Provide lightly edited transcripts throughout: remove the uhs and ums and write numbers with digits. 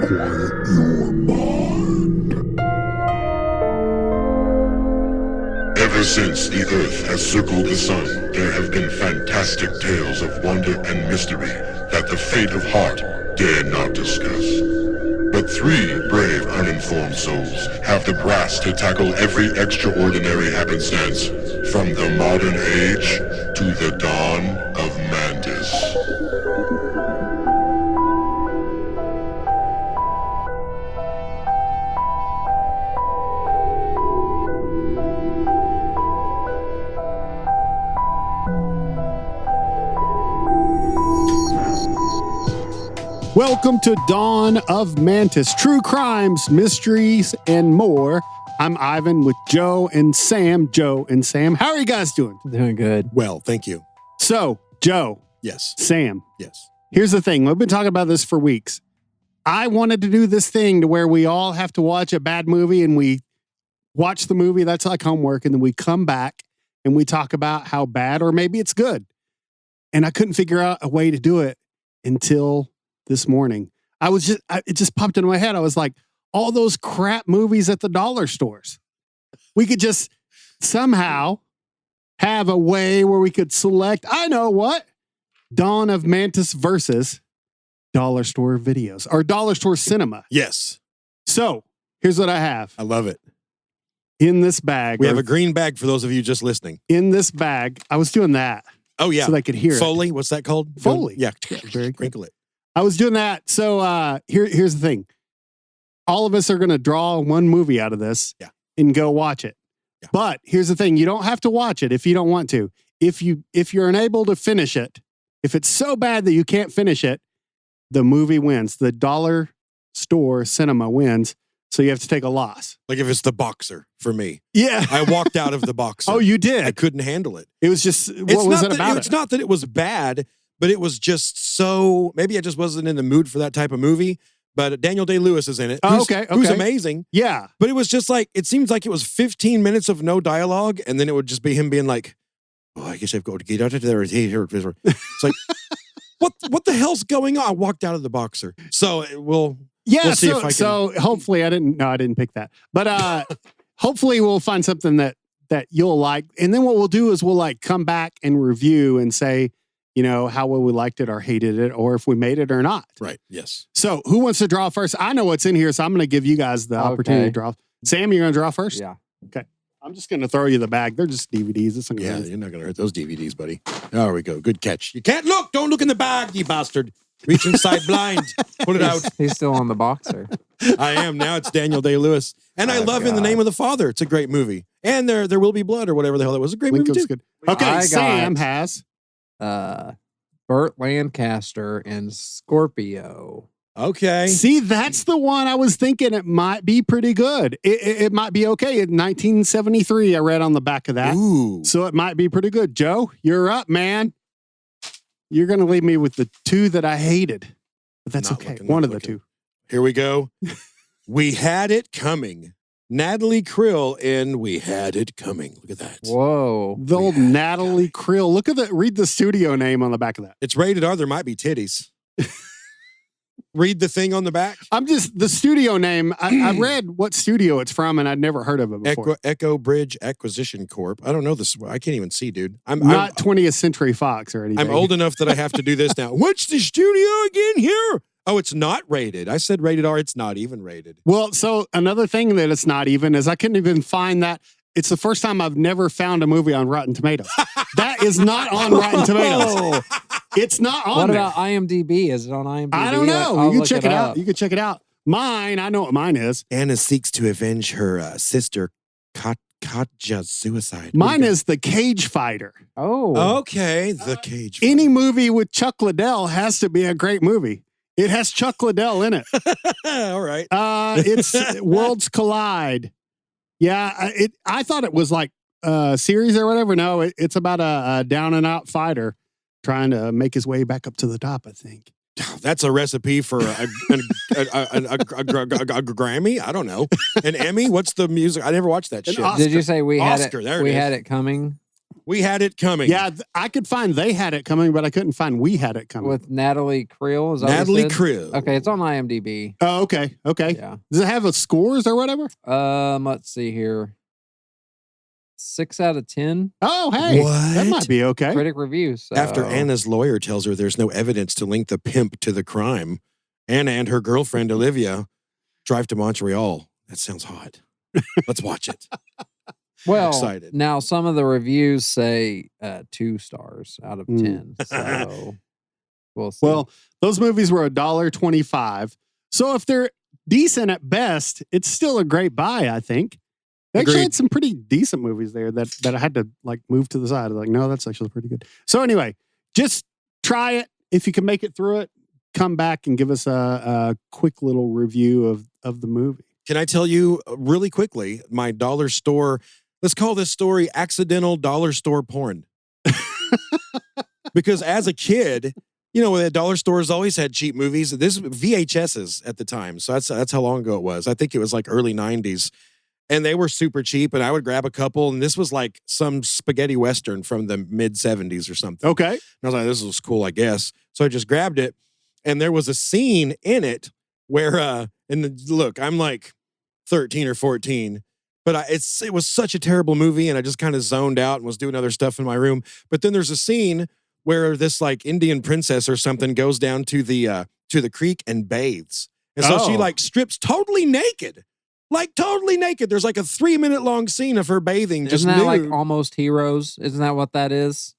quiet your mind. Ever since the Earth has circled the Sun, there have been fantastic tales of wonder and mystery that the faint of heart dare not discuss. But 3 brave, uninformed souls have the brass to tackle every extraordinary happenstance, from the modern age to the dawn of Mantis. Welcome to Dawn of Mantis, true crimes, mysteries, and more. I'm Ivan with Joe and Sam. How are you guys doing? Doing good. Well, thank you. So, Joe. Yes. Sam. Yes. Here's the thing. We've been talking about this for weeks. I wanted to do this thing to where we all have to watch a bad movie and we watch the movie. That's like homework. And then we come back and we talk about how bad or maybe it's good. And I couldn't figure out a way to do it until this morning. It just popped into my head. I was like, all those crap movies at the dollar stores. We could just somehow have a way where we could select, I know what, Dawn of Mantis versus dollar store videos or dollar store cinema. Yes. So here's what I have. I love it. In this bag. We have a green bag for those of you just listening. In this bag. I was doing that. Oh, yeah. So they could hear Foley, it. what's that called? Foley. Yeah. Very Crinkle it. I was doing that. So here's the thing. All of us are going to draw one movie out of this and go watch it. Yeah. But here's the thing. You don't have to watch it if you don't want to. If you're unable to finish it, if it's so bad that you can't finish it, the movie wins. The dollar store cinema wins. So you have to take a loss. Like if it's The Boxer for me. Yeah. I walked out of The Boxer. Oh, you did? I couldn't handle it. It was just, what was it about it? It's not that it was bad, but it was just so, maybe I just wasn't in the mood for that type of movie. But Daniel Day-Lewis is in it. Who's amazing. Yeah. But it was just like, it seems like it was 15 minutes of no dialogue. And then it would just be him being like, oh, I guess I've got to get out of there. It's like, what the hell's going on? I walked out of The Boxer. So we'll see if I can. So hopefully I didn't pick that. But hopefully we'll find something that you'll like. And then what we'll do is we'll like come back and review and say, you know, how well we liked it or hated it, or if we made it or not. Right. Yes. So who wants to draw first? I know what's in here, so I'm going to give you guys the opportunity to draw. Sam, you're going to draw first? Yeah. Okay. I'm just going to throw you the bag. They're just DVDs. You're not going to hurt those DVDs, buddy. There we go. Good catch. You can't look. Don't look in the bag, you bastard. Reach inside blind. Pull it out. He's still on The Boxer. I am. Now it's Daniel Day-Lewis. And I love In the Name of the Father. It's a great movie. And There Will Be Blood or whatever the hell it was. A great movie too. Good. Okay, Sam has Burt Lancaster and Scorpio. Okay. See, that's the one I was thinking it might be pretty good. It might be okay. In 1973, I read on the back of that. Ooh. So it might be pretty good. Joe, you're up, man. You're going to leave me with the 2 that I hated. But that's okay. One of the 2. Here we go. We Had It Coming. Natalie Krill in We Had It Coming. Look at that. Whoa. The old Natalie Krill. Look at that. Read the studio name on the back of that. It's rated R. There might be titties. Read the thing on the back. The studio name. I read what studio it's from and I'd never heard of it before. Echo Bridge Acquisition Corp. I don't know this. I can't even see, dude. I'm not 20th Century Fox or anything. I'm old enough that I have to do this now. What's the studio again here? Oh, it's not rated. I said rated R. It's not even rated. Well, so another thing that it's not even is I couldn't even find that. It's the first time I've never found a movie on Rotten Tomatoes. That is not on Rotten Tomatoes. It's not on there. What about IMDb? Is it on IMDb? I don't know. You can check it out. You can check it out. Mine, I know what mine is. Anna seeks to avenge her sister Katja's suicide. Mine is The Cage Fighter. Oh. Okay. The Cage Fighter. Any movie with Chuck Liddell has to be a great movie. It has Chuck Liddell in it. All right. It's Worlds Collide. Yeah, I thought it was like a series or whatever. No, it's about a down and out fighter trying to make his way back up to the top, I think. That's a recipe for a Grammy? I don't know. An Emmy? What's the music? I never watched that shit. Did you say we had Oscar, it? there it we is. had it coming. We had it coming. Yeah, I could find They Had It Coming, but I couldn't find We Had It Coming. With Natalie Creel. Is that what you Natalie said? Creel. Okay, it's on IMDb. Oh, okay. Okay. Yeah. Does it have a scores or whatever? Let's see here. 6 out of 10 Oh, hey. What? That might be okay. critic reviews. So. After Anna's lawyer tells her there's no evidence to link the pimp to the crime, Anna and her girlfriend Olivia drive to Montreal. That sounds hot. Let's watch it. Well, excited. now some of the reviews say 2 stars out of 10. So we'll see. Well, those movies were $1.25. So if they're decent at best, it's still a great buy, I think. They actually Agreed. had some pretty decent movies there that I had to like move to the side. I was like, no, that's actually pretty good. So anyway, just try it. If you can make it through it, come back and give us a quick little review of the movie. Can I tell you really quickly, my dollar store, let's call this story accidental dollar store porn. Because as a kid, you know, the dollar stores always had cheap movies. This VHSs at the time. So that's how long ago it was. I think it was like early 90s. And they were super cheap, and I would grab a couple, and this was like some spaghetti western from the mid 70s or something. Okay. And I was like, this was cool, I guess. So I just grabbed it, and there was a scene in it where, look, I'm like 13 or 14, but it was such a terrible movie, and I just kind of zoned out and was doing other stuff in my room. But then there's a scene where this like Indian princess or something goes down to the creek and bathes. And so she like strips totally naked. Like totally naked. There's like a 3-minute long scene of her bathing. Isn't that like Almost Heroes? Isn't that what that is?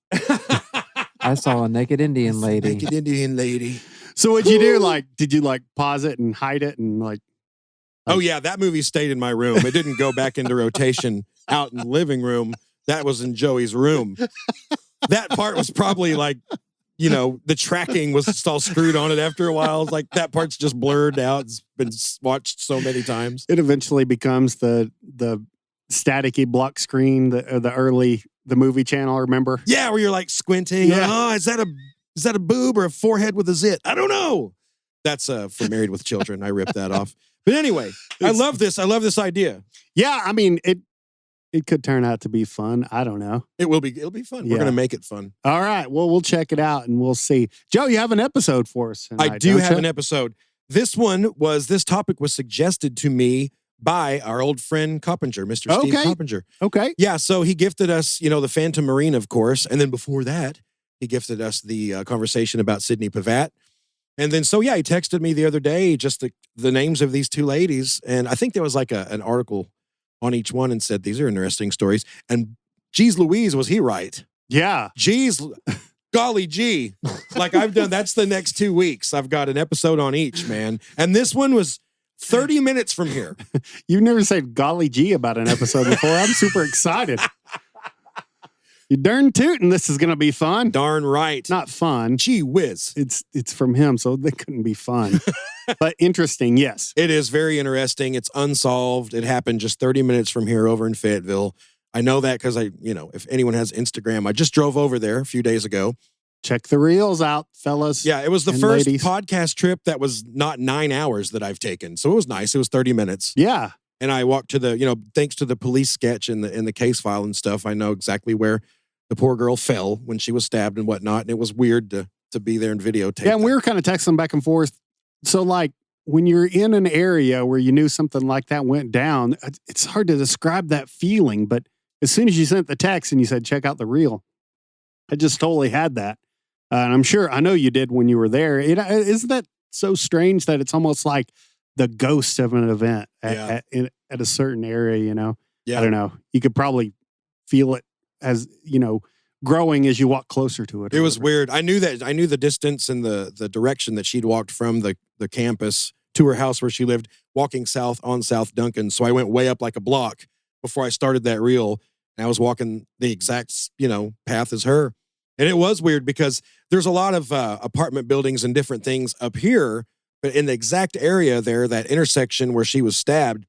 I saw a naked Indian lady. Naked Indian lady. So what'd you do? Like, did you like pause it and hide it and like? Oh yeah, that movie stayed in my room. It didn't go back into rotation out in the living room. That was in Joey's room. That part was probably like, you know, the tracking was all screwed on it after a while. Like that part's just blurred out. It's been watched so many times. It eventually becomes the staticky block screen, the movie channel. Remember? Yeah, where you're like squinting. Yeah. Oh, is that a boob or a forehead with a zit? I don't know. That's for Married with Children. I ripped that off. But anyway, I love this. I love this idea. Yeah, I mean it could turn out to be fun. I don't know. It'll be fun. Yeah. We're gonna make it fun. All right. Well, we'll check it out and we'll see. Joe, you have an episode for us tonight, I do have don't an you? episode. This topic was suggested to me by our old friend Coppinger, Mr. Steve Okay. Coppinger. Okay. Yeah, so he gifted us, you know, the Phantom Marine, of course. And then before that, he gifted us the conversation about Sidney Pavat. And then, so yeah, he texted me the other day just the names of these two ladies. And I think there was like an article on each one and said, these are interesting stories. And geez Louise, was he right? Yeah. Geez, golly gee. Like I've done, that's the next 2 weeks. I've got an episode on each, man. And this one was 30 minutes from here. You've never said golly gee about an episode before. I'm super excited. You darn tootin', this is going to be fun. Darn right. Not fun. Gee whiz. It's from him, so they couldn't be fun. But interesting, yes. It is very interesting. It's unsolved. It happened just 30 minutes from here over in Fayetteville. I know that because if anyone has Instagram, I just drove over there a few days ago. Check the reels out, fellas. Yeah, it was the and first ladies. podcast trip that was not 9 hours that I've taken. So it was nice. It was 30 minutes. Yeah. And I walked to the, thanks to the police sketch in the case file and stuff, I know exactly where the poor girl fell when she was stabbed and whatnot. And it was weird to be there and videotape. Yeah, and that. we were kind of texting back and forth. So, like, when you're in an area where you knew something like that went down, it's hard to describe that feeling. But as soon as you sent the text and you said, check out the reel, I just totally had that. And I know you did when you were there. Isn't that so strange that it's almost like the ghost of an event at a certain area, you know? Yeah. I don't know. You could probably feel it as, growing as you walk closer to it. It was weird. I knew the distance and the direction that she'd walked from the campus to her house where she lived, walking south on South Duncan. So I went way up like a block before I started that reel. And I was walking the exact, path as her. And it was weird because there's a lot of apartment buildings and different things up here, but in the exact area there, that intersection where she was stabbed,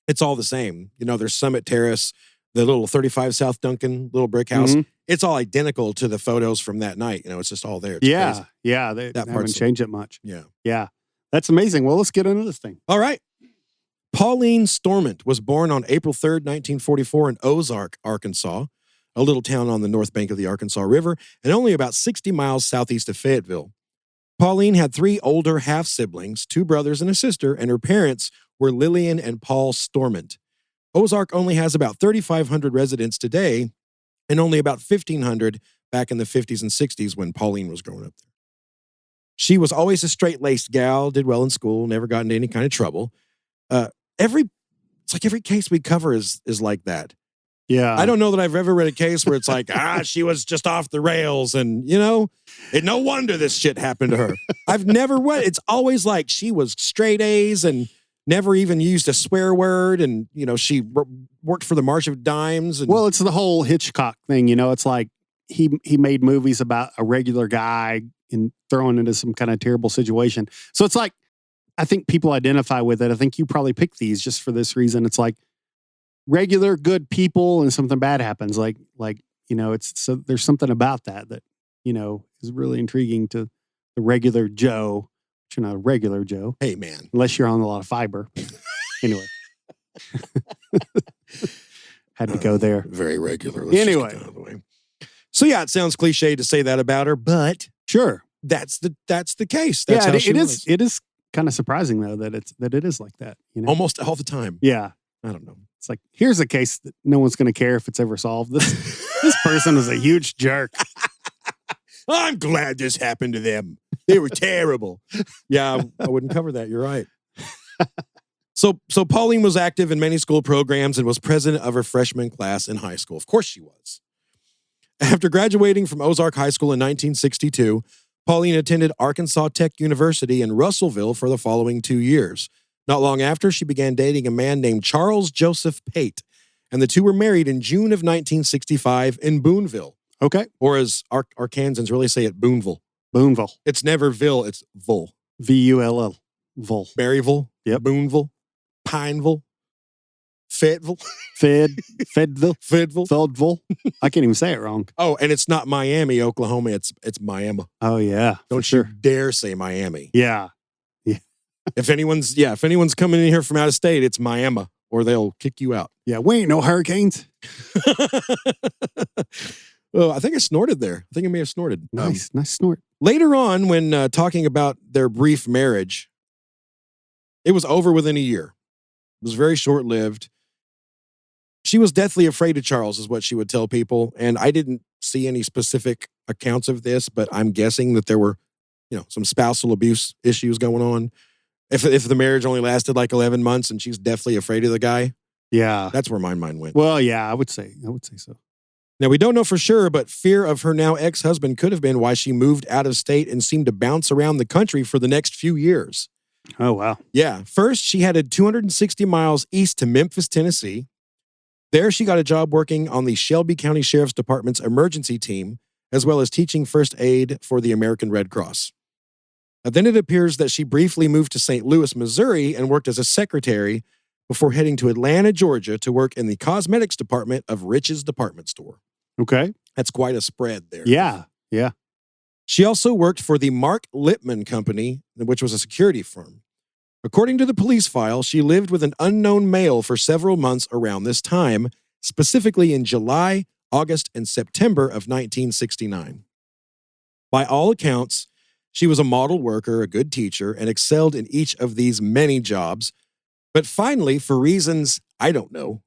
it's all the same. There's Summit Terrace, the little 35 South Duncan little brick house. Mhm. It's all identical to the photos from that night. It's just all there. It's Yeah. crazy. Yeah. They haven't part's- changed it much. Yeah. Yeah. That's amazing. Well, let's get into this thing. All right. Pauline Storment was born on April 3rd, 1944 in Ozark, Arkansas. a little town on the north bank of the Arkansas River and only about 60 miles southeast of Fayetteville. Pauline had 3 older half-siblings, 2 brothers and a sister, and her parents were Lillian and Paul Storment. Ozark only has about 3,500 residents today and only about 1,500 back in the 50s and 60s when Pauline was growing up there. She was always a straight-laced gal, did well in school, never got into any kind of trouble. It's like every case we cover is like that. Yeah. I don't know that I've ever read a case where it's like, she was just off the rails and, and no wonder this shit happened to her. I've never read, it's always like she was straight A's and never even used a swear word. And, she worked for the March of Dimes. And, well, it's the whole Hitchcock thing. It's like he made movies about a regular guy and thrown into some kind of terrible situation. So it's like, I think people identify with it. I think you probably picked these just for this reason. It's like regular good people and something bad happens. It's so there's something about that is really intriguing to the regular Joe. But you're not a regular Joe. Hey, man. Unless you're on a lot of fiber. Anyway. Had to go there. Very regular. Anyway. So yeah, it sounds cliche to say that about her, but sure. That's the case. That's how it is. It is kind of surprising though that it is like that. Almost all the time. Yeah. I don't know. It's like, here's a case that no one's going to care if it's ever solved. This person was a huge jerk. I'm glad this happened to them. They were terrible. Yeah, I wouldn't cover that. You're right. So Pauline was active in many school programs and was president of her freshman class in high school. Of course she was. After graduating from Ozark High School in 1962, Pauline attended Arkansas Tech University in Russellville for the following 2 years. Not long after, she began dating a man named Charles Joseph Pate, and the two were married in June of 1965 in Boonville. Okay. Or as Arkansans really say it, Boonville. Boonville. It's never Ville, it's Vull. Vull. Vull. Berryville. Yep. Boonville. Pineville. Fayetteville. Fayetteville. Fayetteville. I can't even say it wrong. Oh, and it's not Miami, Oklahoma. It's Miami. Oh, yeah. Don't you dare say Miami. Yeah. If anyone's coming in here from out of state, it's Miami, or they'll kick you out. Yeah, we ain't no hurricanes. Oh, I think I snorted there. I think I may have snorted. Nice snort. Later on, when talking about their brief marriage, it was over within a year. It was very short-lived. She was deathly afraid of Charles, is what she would tell people. And I didn't see any specific accounts of this, but I'm guessing that there were, some spousal abuse issues going on. If the marriage only lasted like 11 months and she's deathly afraid of the guy, yeah, that's where my mind went. Well, yeah, I would say so. Now, we don't know for sure, but fear of her now ex-husband could have been why she moved out of state and seemed to bounce around the country for the next few years. Oh, wow. Yeah. First, she headed 260 miles east to Memphis, Tennessee. There, she got a job working on the Shelby County Sheriff's Department's emergency team, as well as teaching first aid for the American Red Cross. Then it appears that she briefly moved to St. Louis, Missouri, and worked as a secretary before heading to Atlanta, Georgia, to work in the cosmetics department of Rich's department store. Okay. That's quite a spread there. Yeah. Yeah. She also worked for the Mark Lippman Company, which was a security firm. According to the police file, she lived with an unknown male for several months around this time, specifically in July, August, and September of 1969. By all accounts, she was a model worker, a good teacher, and excelled in each of these many jobs. But finally, for reasons I don't know,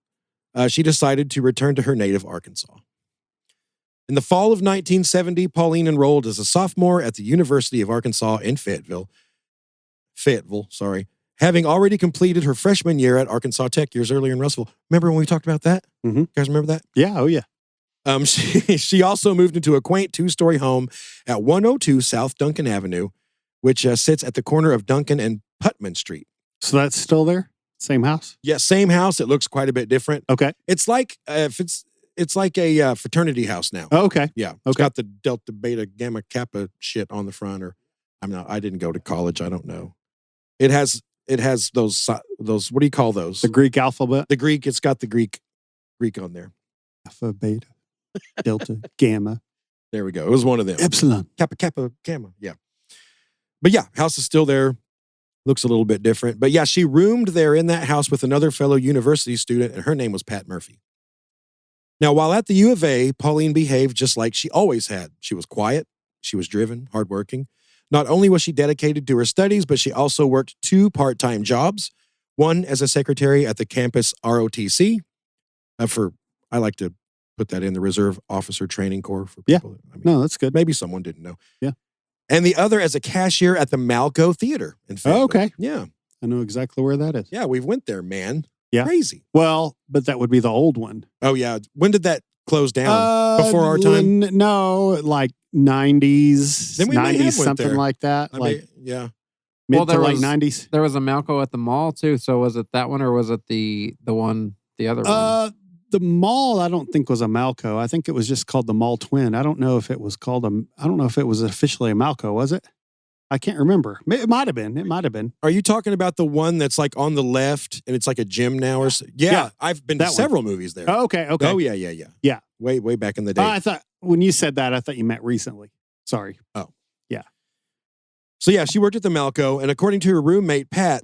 she decided to return to her native Arkansas. In the fall of 1970, Pauline enrolled as a sophomore at the University of Arkansas in Fayetteville, having already completed her freshman year at Arkansas Tech years earlier in Russellville. Remember when we talked about that? Mm-hmm. You guys remember that? Yeah. Oh, yeah. She also moved into a quaint 2-story home at 102 South Duncan Avenue, which sits at the corner of Duncan and Putman Street. So that's still there? Same house? Yeah, same house. It looks quite a bit different. Okay. It's like it's like a fraternity house now. Oh, okay. Yeah. It's got the Delta Beta Gamma Kappa shit on the front, or I didn't go to college. I don't know. It has those, what do you call those? The Greek alphabet? The Greek, it's got the Greek on there. Alpha, beta, delta, gamma. There we go. It was one of them. Epsilon. Kappa, Gamma. Yeah. But yeah, house is still there. Looks a little bit different. But yeah, she roomed there in that house with another fellow university student, and her name was Pat Murphy. Now, while at the U of A, Pauline behaved just like she always had. She was quiet. She was driven, hardworking. Not only was she dedicated to her studies, but she also worked 2 part-time jobs. One as a secretary at the campus ROTC. I like to put that in the Reserve Officer Training Corps for people. Yeah. No, that's good. Maybe someone didn't know. Yeah. And the other as a cashier at the Malco Theater in Fayetteville. Oh, okay. Yeah. I know exactly where that is. Yeah, we went there, man. Yeah. Crazy. Well, but that would be the old one. Oh, yeah. When did that close down? Before our time? No, like 90s, Then we may have 90s, went something there. like that. Yeah. Mid Well, to there late was- 90s. There was a Malco at the mall too. So was it that one or was it the other one? The mall, I don't think was a Malco. I think it was just called the Mall Twin. I don't know if it was officially a Malco, was it? I can't remember. It might have been. It might have been. Are you talking about the one that's like on the left and it's like a gym now? Or Yeah, I've been to that one. several movies there. Oh, okay. Okay. Oh, yeah. Yeah. Way back in the day. I thought when you said that, I thought you meant recently. Sorry. So, yeah, she worked at the Malco, and according to her roommate, Pat,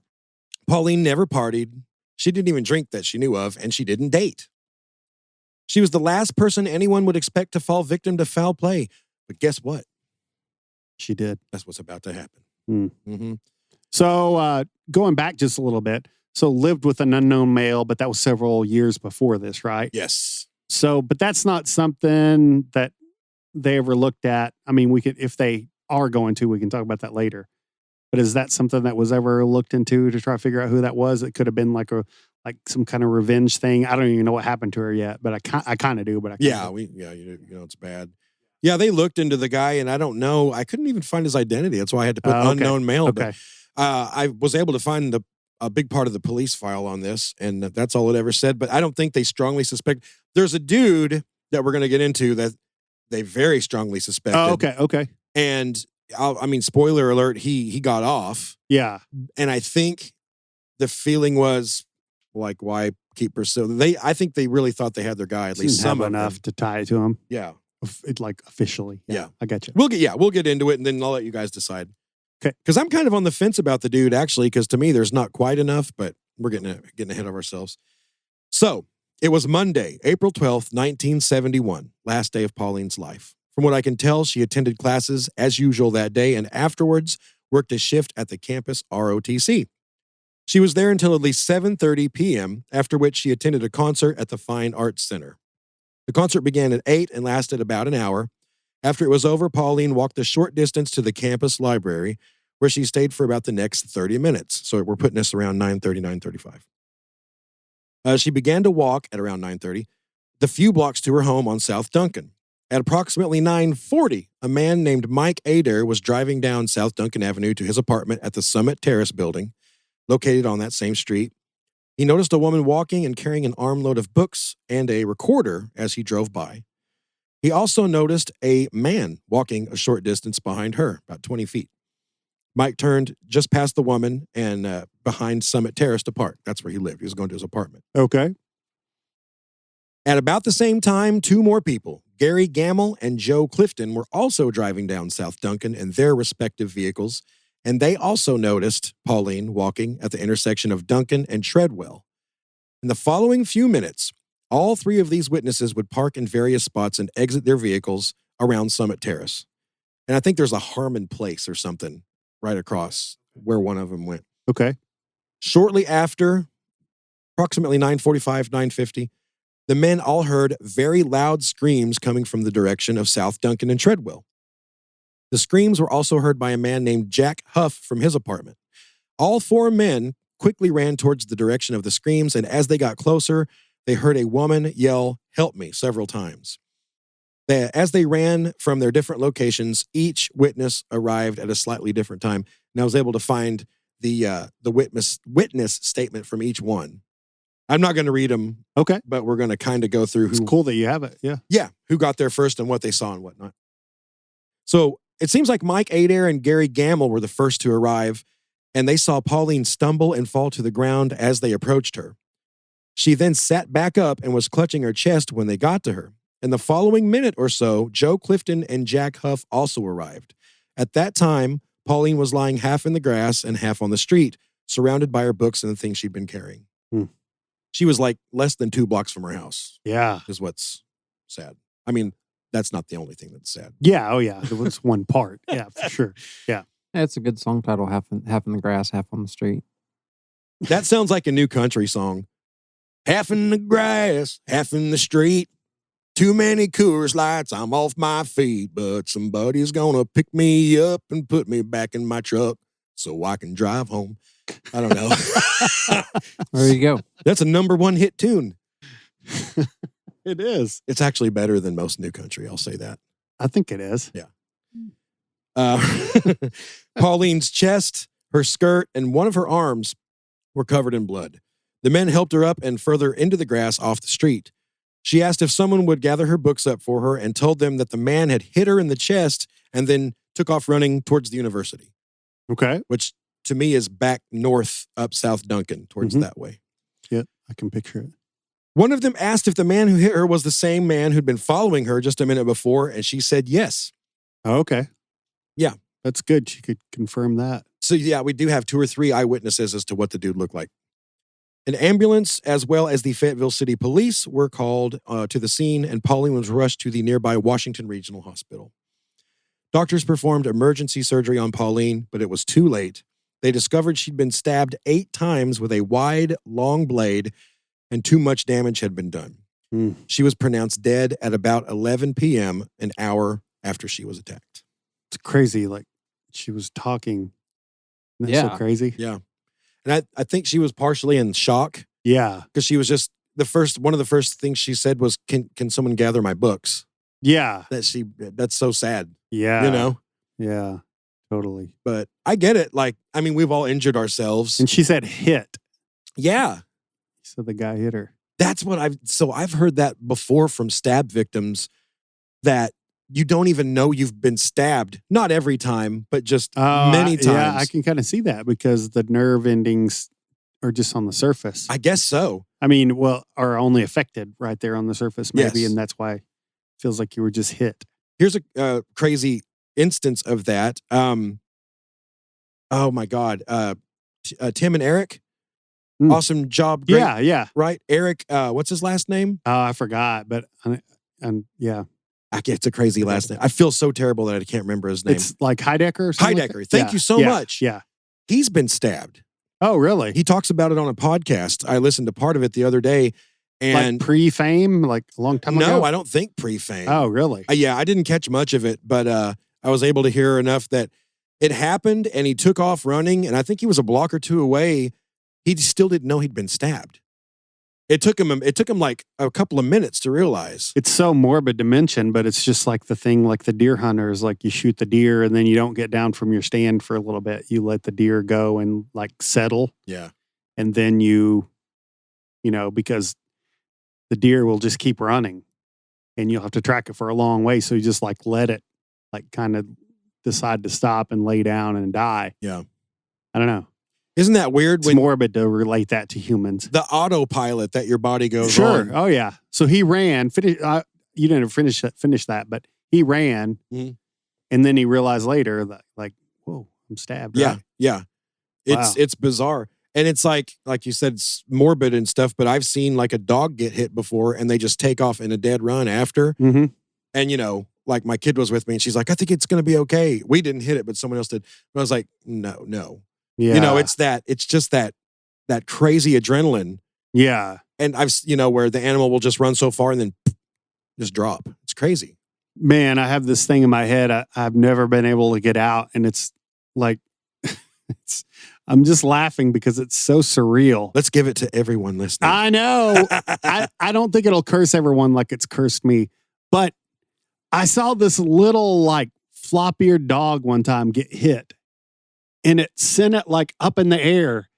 Pauline never partied. She didn't even drink that she knew of, and she didn't date. She was the last person anyone would expect to fall victim to foul play. But guess what? She did. That's what's about to happen. Mm. So going back just a little bit, so lived with an unknown male, but that was several years before this, right? Yes. So, but that's not something that they ever looked at. I mean, we could, if they are going to, we can talk about that later. But is that something that was ever looked into to try to figure out who that was? It could have been like some kind of revenge thing. I don't even know what happened to her yet, but I kind of do. But You know, it's bad. Yeah, they looked into the guy, and I don't know. I couldn't even find his identity. That's why I had to put unknown male. Okay. But, I was able to find a big part of the police file on this, and that's all it ever said. But I don't think they strongly suspect. There's a dude that we're going to get into that they very strongly suspected. Oh, okay. And I mean, spoiler alert, he got off. Yeah. And I think the feeling was like, why keep pursuing? I think they really thought they had their guy, at least Didn't have some enough to tie it to him. Yeah. Like officially. Yeah. I got you. We'll get into it, and then I'll let you guys decide. Okay. Because I'm kind of on the fence about the dude, actually, because to me, there's not quite enough, but we're getting ahead of ourselves. So it was Monday, April 12th, 1971, last day of Pauline's life. From what I can tell, she attended classes as usual that day and afterwards worked a shift at the campus ROTC. She was there until at least 7:30 p.m., after which she attended a concert at the Fine Arts Center. The concert began at 8 and lasted about an hour. After it was over, Pauline walked a short distance to the campus library, where she stayed for about the next 30 minutes. So we're putting this around 9:30, 9:35. She began to walk at around 9:30, the few blocks to her home on South Duncan. At approximately 9:40, a man named Mike Adair was driving down South Duncan Avenue to his apartment at the Summit Terrace building, located on that same street. He noticed a woman walking and carrying an armload of books and a recorder as he drove by. He also noticed a man walking a short distance behind her, about 20 feet. Mike turned just past the woman and behind Summit Terrace to park. That's where he lived. He was going to his apartment. Okay. At about the same time, 2 more people, Gary Gamble and Joe Clifton, were also driving down South Duncan in their respective vehicles, and they also noticed Pauline walking at the intersection of Duncan and Treadwell. In the following few minutes, all 3 of these witnesses would park in various spots and exit their vehicles around Summit Terrace. And I think there's a Harmon Place or something right across where one of them went. Okay. Shortly after, approximately 9:45, 9:50, the men all heard very loud screams coming from the direction of South Duncan and Treadwell. The screams were also heard by a man named Jack Huff from his apartment. All 4 men quickly ran towards the direction of the screams, and as they got closer, they heard a woman yell, "Help me," several times. As they ran from their different locations, each witness arrived at a slightly different time, and I was able to find the witness statement from each one. I'm not going to read them, Okay. but we're going to kind of go through It's cool that you have it. Yeah. who got there first and what they saw and whatnot. So it seems like Mike Adair and Gary Gamble were the first to arrive, and they saw Pauline stumble and fall to the ground as they approached her. She then sat back up and was clutching her chest when they got to her. In the following minute or so, Joe Clifton and Jack Huff also arrived. At that time, Pauline was lying half in the grass and half on the street, surrounded by her books and the things she'd been carrying. She was like less than 2 blocks from her house, Yeah. is what's sad. I mean, that's not the only thing that's sad. Yeah. Oh, yeah. There was one part. Yeah, for sure. Yeah. It's a good song title, half in the grass, half on the street. That sounds like a new country song. Half in the grass, half in the street. Too many Coors Lights, I'm off my feet. But somebody's gonna pick me up and put me back in my truck so I can drive home. I don't know. There you go. That's a #1 hit tune. It is. It's actually better than most new country, I'll say that. I think it is. Pauline's chest, her skirt, and one of her arms were covered in blood. The men helped her up and further into the grass off the street. She asked if someone would gather her books up for her and told them that the man had hit her in the chest and then took off running towards the university, Okay. which to me is back north up South Duncan towards that way. Yeah, I can picture it. One of them asked if the man who hit her was the same man who'd been following her just a minute before, and she said yes. Oh, okay. Yeah. That's good. She could confirm that. So yeah, we do have 2 or 3 eyewitnesses as to what the dude looked like. An ambulance, as well as the Fayetteville City Police, were called to the scene, and Pauline was rushed to the nearby Washington Regional Hospital. Doctors performed emergency surgery on Pauline, but it was too late. They discovered she'd been stabbed 8 times with a wide, long blade, and too much damage had been done. Mm. She was pronounced dead at about 11 p.m., an hour after she was attacked. It's crazy. Like she was talking. Isn't that Yeah. so crazy? Yeah. And I think she was partially in shock Yeah. because she was just one of the first things she said was, can someone gather my books? Yeah. That's so sad, Yeah. you know? Yeah. Totally. But I get it. Like, I mean, we've all injured ourselves. And she said hit. Yeah. So the guy hit her. That's what I've heard that before from stab victims, that you don't even know you've been stabbed. Not every time, but just many times. Yeah, I can kind of see that because the nerve endings are just on the surface. I guess so. I mean, well, are only affected right there on the surface, maybe. Yes. And that's why it feels like you were just hit. Here's a crazy instance of that. Oh my God. Tim and Eric. Mm. Awesome job. Great, Yeah. Yeah. right? Eric, what's his last name? Oh, I forgot. But yeah. It's a crazy last name. I feel so terrible that I can't remember his name. It's like Heidecker or something. like Heidecker. that? Thank Yeah. you so Yeah. much. Yeah. He's been stabbed. Oh, really? He talks about it on a podcast. I listened to part of it the other day. And like pre-fame, like a long time ago? no, I don't think pre-fame. Oh, really? Yeah, I didn't catch much of it, but I was able to hear enough that it happened and he took off running. And I think he was a block or 2 away. He still didn't know he'd been stabbed. It took him like a couple of minutes to realize. It's so morbid to mention, but it's just like the thing, like the deer hunters, like you shoot the deer and then you don't get down from your stand for a little bit. You let the deer go and like settle. Yeah. And then because the deer will just keep running and you'll have to track it for a long way. So you just like let it like kind of decide to stop and lay down and die. Yeah. I don't know. Isn't that weird? It's morbid to relate that to humans. The autopilot that your body goes Sure. on. Oh yeah. So he ran. You didn't finish that, but he ran, Mhm. and then he realized later that, like, whoa, I'm stabbed. Yeah. Right? Yeah. It's bizarre. And it's like you said, it's morbid and stuff, but I've seen like a dog get hit before and they just take off in a dead run after. Mm-hmm. And, like my kid was with me and she's like, I think it's going to be okay. We didn't hit it, but someone else did. But I was like, no. Yeah. It's just that crazy adrenaline. Yeah. And where the animal will just run so far and then just drop. It's crazy. Man, I have this thing in my head I've never been able to get out, and it's like, I'm just laughing because it's so surreal. Let's give it to everyone listening. I know. I don't think it'll curse everyone like it's cursed me, but I saw this little like flop-eared dog one time get hit, and it sent it like up in the air.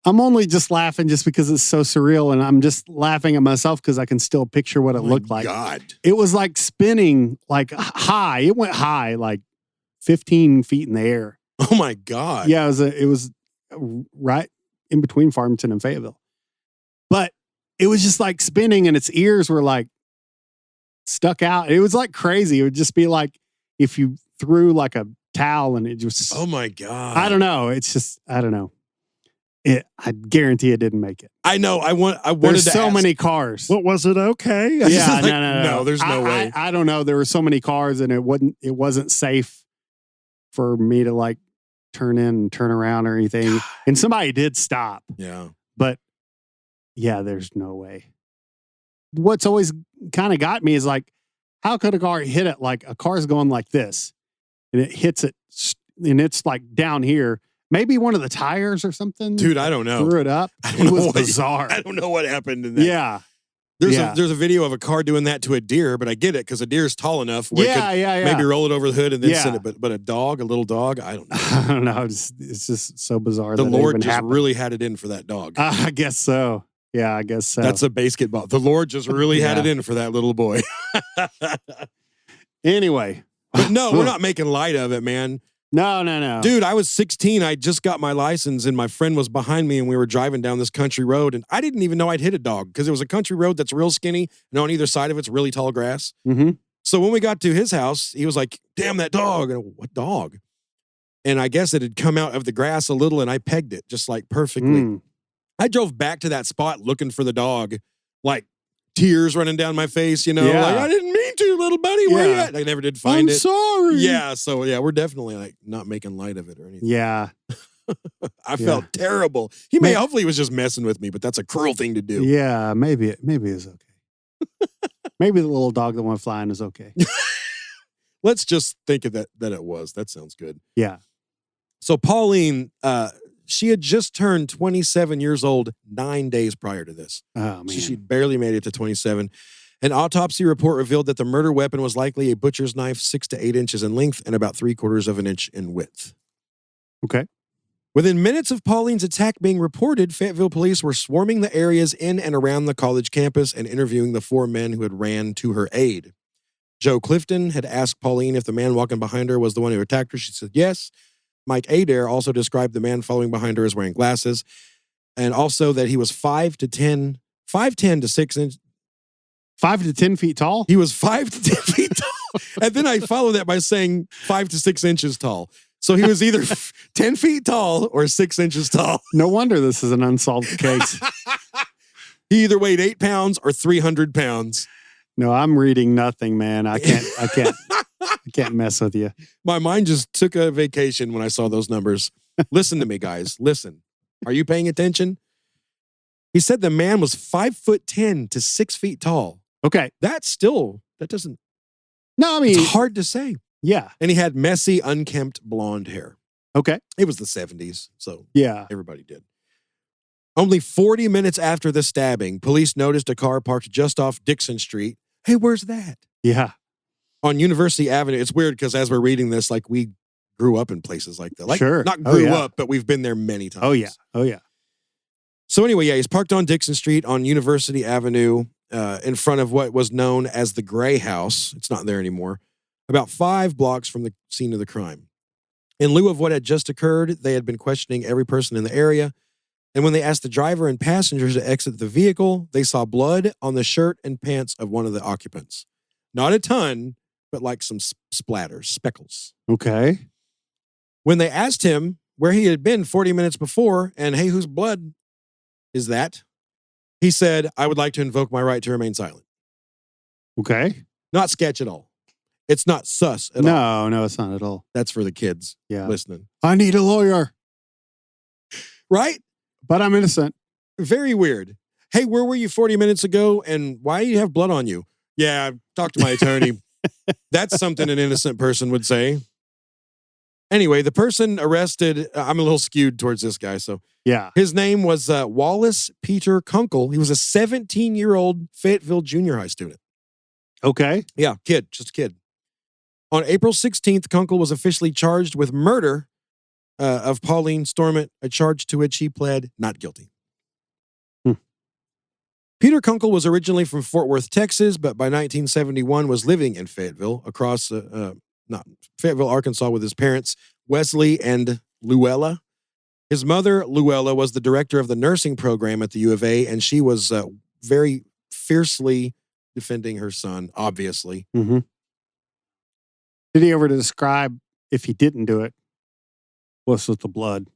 I'm only just laughing just because it's so surreal, and I'm just laughing at myself because I can still picture what it looked like. God. It was like spinning like high. It went high, like 15 feet in the air. Oh my God. Yeah, it was right in between Farmington and Fayetteville. But it was just like spinning, and its ears were like stuck out. It was like crazy. It would just be like if you threw like a towel and it just, Oh my God. I don't know. It's just, I don't know. I guarantee it didn't make it. I know. I wanted There's to so ask, many cars. What was it? Okay. Yeah, Like, no. There's no way. I don't know. There were so many cars, and it wasn't safe for me to like turn in and turn around or anything. And somebody did stop. Yeah. But yeah, there's no way. What's always kind of got me is like, how could a car hit it? Like a car's going like this, and it hits it, and it's like down here. Maybe one of the tires or something. Dude, I don't know. Threw it up. It was bizarre. I don't know what happened in that. Yeah. There's a video of a car doing that to a deer, but I get it because a deer is tall enough where it could maybe roll it over the hood and then send it. But a little dog, I don't know. I don't know. It's just so bizarre. The that Lord even just happened. really had it in for that dog. I guess so. Yeah, I guess so. That's a basketball. The Lord just really had it in for that little boy. Anyway. But no, we're not making light of it, man. No. Dude, I was 16. I just got my license and my friend was behind me and we were driving down this country road and I didn't even know I'd hit a dog because it was a country road that's real skinny and on either side of it's really tall grass. Mm-hmm. So when we got to his house, he was like, damn, that dog. And I went, what dog? And I guess it had come out of the grass a little and I pegged it just like perfectly. I drove back to that spot looking for the dog, like tears running down my face, like I didn't mean to, little buddy. Where you at? I never did find it. I'm sorry. Yeah. So yeah, we're definitely like not making light of it or anything. Yeah. I felt terrible. Hopefully he was just messing with me, but that's a cruel thing to do. Yeah. Maybe it's okay. Maybe the little dog that went flying is okay. Let's just think of that it was. That sounds good. Yeah. So Pauline, she had just turned 27 years old 9 days prior to this. Oh, man. She'd barely made it to 27. An autopsy report revealed that the murder weapon was likely a butcher's knife 6 to 8 inches in length and about 3/4 of an inch in width. Okay. Within minutes of Pauline's attack being reported, Fayetteville police were swarming the areas in and around the college campus and interviewing the 4 men who had ran to her aid. Joe Clifton had asked Pauline if the man walking behind her was the one who attacked her. She said yes. Mike Adair also described the man following behind her as wearing glasses and also that he was 5'10" to 6 inches. 5 to 10 feet tall? He was 5 to 10 feet tall. And then I followed that by saying 5 to 6 inches tall. So he was either 10 feet tall or 6 inches tall. No wonder this is an unsolved case. He either weighed 8 pounds or 300 pounds. No, I'm reading nothing, man. I can't mess with you. My mind just took a vacation when I saw those numbers. Listen to me, guys. Listen. Are you paying attention? He said the man was 5'10" to 6 feet tall. Okay. That doesn't. No, I mean, it's hard to say. Yeah. And he had messy, unkempt blonde hair. Okay. It was the 70s, so yeah, everybody did. Only 40 minutes after the stabbing, police noticed a car parked just off Dixon Street. Hey, where's that? Yeah. On University Avenue. It's weird because as we're reading this, like we grew up in places like that. Like, sure. Not grew up, but we've been there many times. Oh, yeah. So anyway, he's parked on Dixon Street on University Avenue in front of what was known as the Gray House. It's not there anymore. About 5 blocks from the scene of the crime. In lieu of what had just occurred, they had been questioning every person in the area. And when they asked the driver and passengers to exit the vehicle, they saw blood on the shirt and pants of one of the occupants. Not a ton, but like some splatters, speckles. Okay. When they asked him where he had been 40 minutes before and, hey, whose blood is that? He said, I would like to invoke my right to remain silent. Okay. Not sketch at all. It's not sus at all. No, it's not at all. That's for the kids listening. I need a lawyer. Right? But I'm innocent. Very weird. Hey, where were you 40 minutes ago and why do you have blood on you? Yeah, I've talked to my attorney. That's something an innocent person would say. Anyway, the person arrested, I'm a little skewed towards this guy, so. Yeah. His name was Wallace Peter Kunkel. He was a 17-year-old Fayetteville junior high student. Okay. Yeah, just a kid. On April 16th, Kunkel was officially charged with murder of Pauline Storment, a charge to which he pled not guilty. Peter Kunkel was originally from Fort Worth, Texas, but by 1971 was living in Fayetteville, Fayetteville, Arkansas, with his parents, Wesley and Luella. His mother, Luella, was the director of the nursing program at the U of A, and she was very fiercely defending her son, obviously. Mm-hmm. Did he ever describe if he didn't do it? What's with the blood?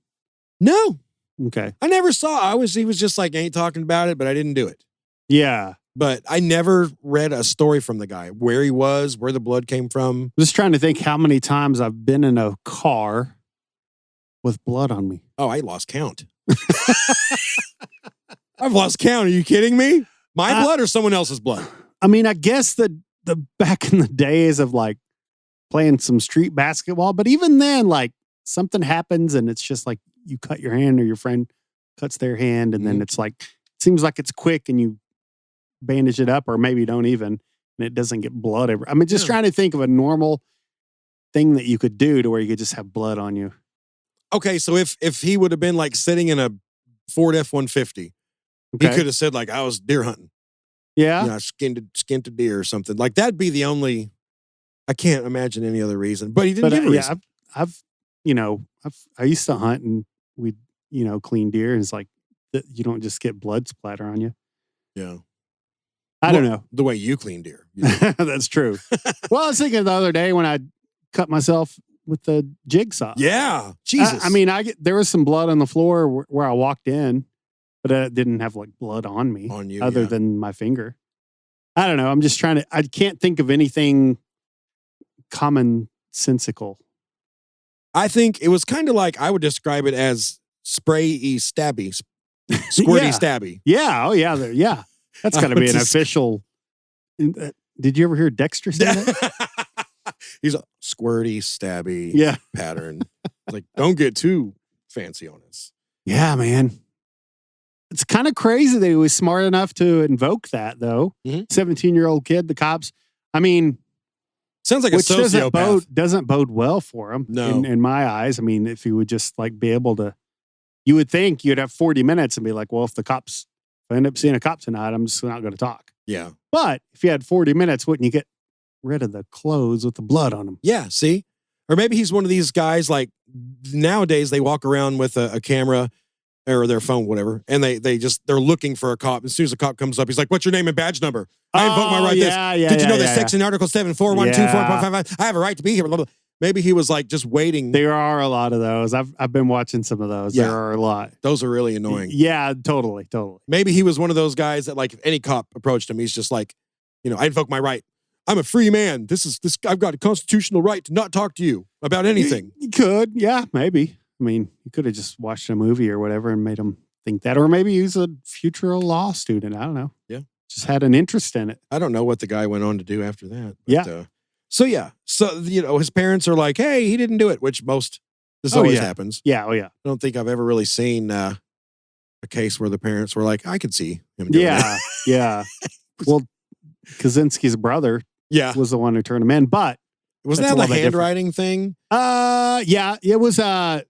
No. Okay. I never saw. He was just like, ain't talking about it, but I didn't do it. Yeah. But I never read a story from the guy, where he was, where the blood came from. I'm just trying to think how many times I've been in a car with blood on me. Oh, I lost count. I've lost count. Are you kidding me? My blood or someone else's blood? I mean, I guess the back in the days of like playing some street basketball, but even then, like something happens and it's just like you cut your hand or your friend cuts their hand, and then it's like, it seems like it's quick and you bandage it up, or maybe you don't even, and it doesn't get blood ever. I mean, just trying to think of a normal thing that you could do to where you could just have blood on you. Okay, so if he would have been like sitting in a Ford F-150, he could have said like, I was deer hunting. Yeah. You know, I skinned a deer or something. Like that'd be the only, I can't imagine any other reason. But he didn't give a reason. I used to hunt and we'd, clean deer, and it's like, you don't just get blood splatter on you. Yeah. I don't know. The way you clean deer. That's true. Well, I was thinking the other day when I cut myself with the jigsaw. Yeah. Jesus. I mean, there was some blood on the floor where I walked in, but it didn't have like blood on me on you, other than my finger. I don't know. I'm just I can't think of anything commonsensical. I think it was kind of like, I would describe it as spray-y stabby, squirty stabby. Yeah. Oh yeah. Yeah. That's got to be an official. Did you ever hear Dexter say that? He's a squirty stabby pattern. Like, don't get too fancy on us. Yeah, man. It's kind of crazy that he was smart enough to invoke that, though. 17-year-old kid, the cops. I mean, sounds like a sociopath. Doesn't bode well for him. No. In my eyes. I mean, if he would just like be able to, you would think you'd have 40 minutes and be like, well, if I end up seeing a cop tonight, I'm just not going to talk. Yeah. But if you had 40 minutes, wouldn't you get rid of the clothes with the blood on them? Yeah, see? Or maybe he's one of these guys, like nowadays they walk around with a camera or their phone, whatever, and they're looking for a cop. As soon as a cop comes up, he's like, what's your name and badge number? I invoke my right this. Did you know that section Article 7, 4124.55, I have a right to be here, blah, blah. Maybe he was like just waiting. There are a lot of those. I've been watching some of those. Yeah. There are a lot. Those are really annoying. Yeah, totally. Maybe he was one of those guys that like if any cop approached him, he's just like, I invoke my right. I'm a free man. I've got a constitutional right to not talk to you about anything. You could, yeah, maybe. I mean, you could have just watched a movie or whatever and made him think that. Or maybe he's a future law student. I don't know. Yeah. Just had an interest in it. I don't know what the guy went on to do after that. But, yeah. So, his parents are like, hey, he didn't do it, which this always happens. Yeah. Oh, yeah. I don't think I've ever really seen a case where the parents were like, I could see him doing that. Yeah. Well, Kaczynski's brother was the one who turned him in, but wasn't that the handwriting thing? Yeah, it was, some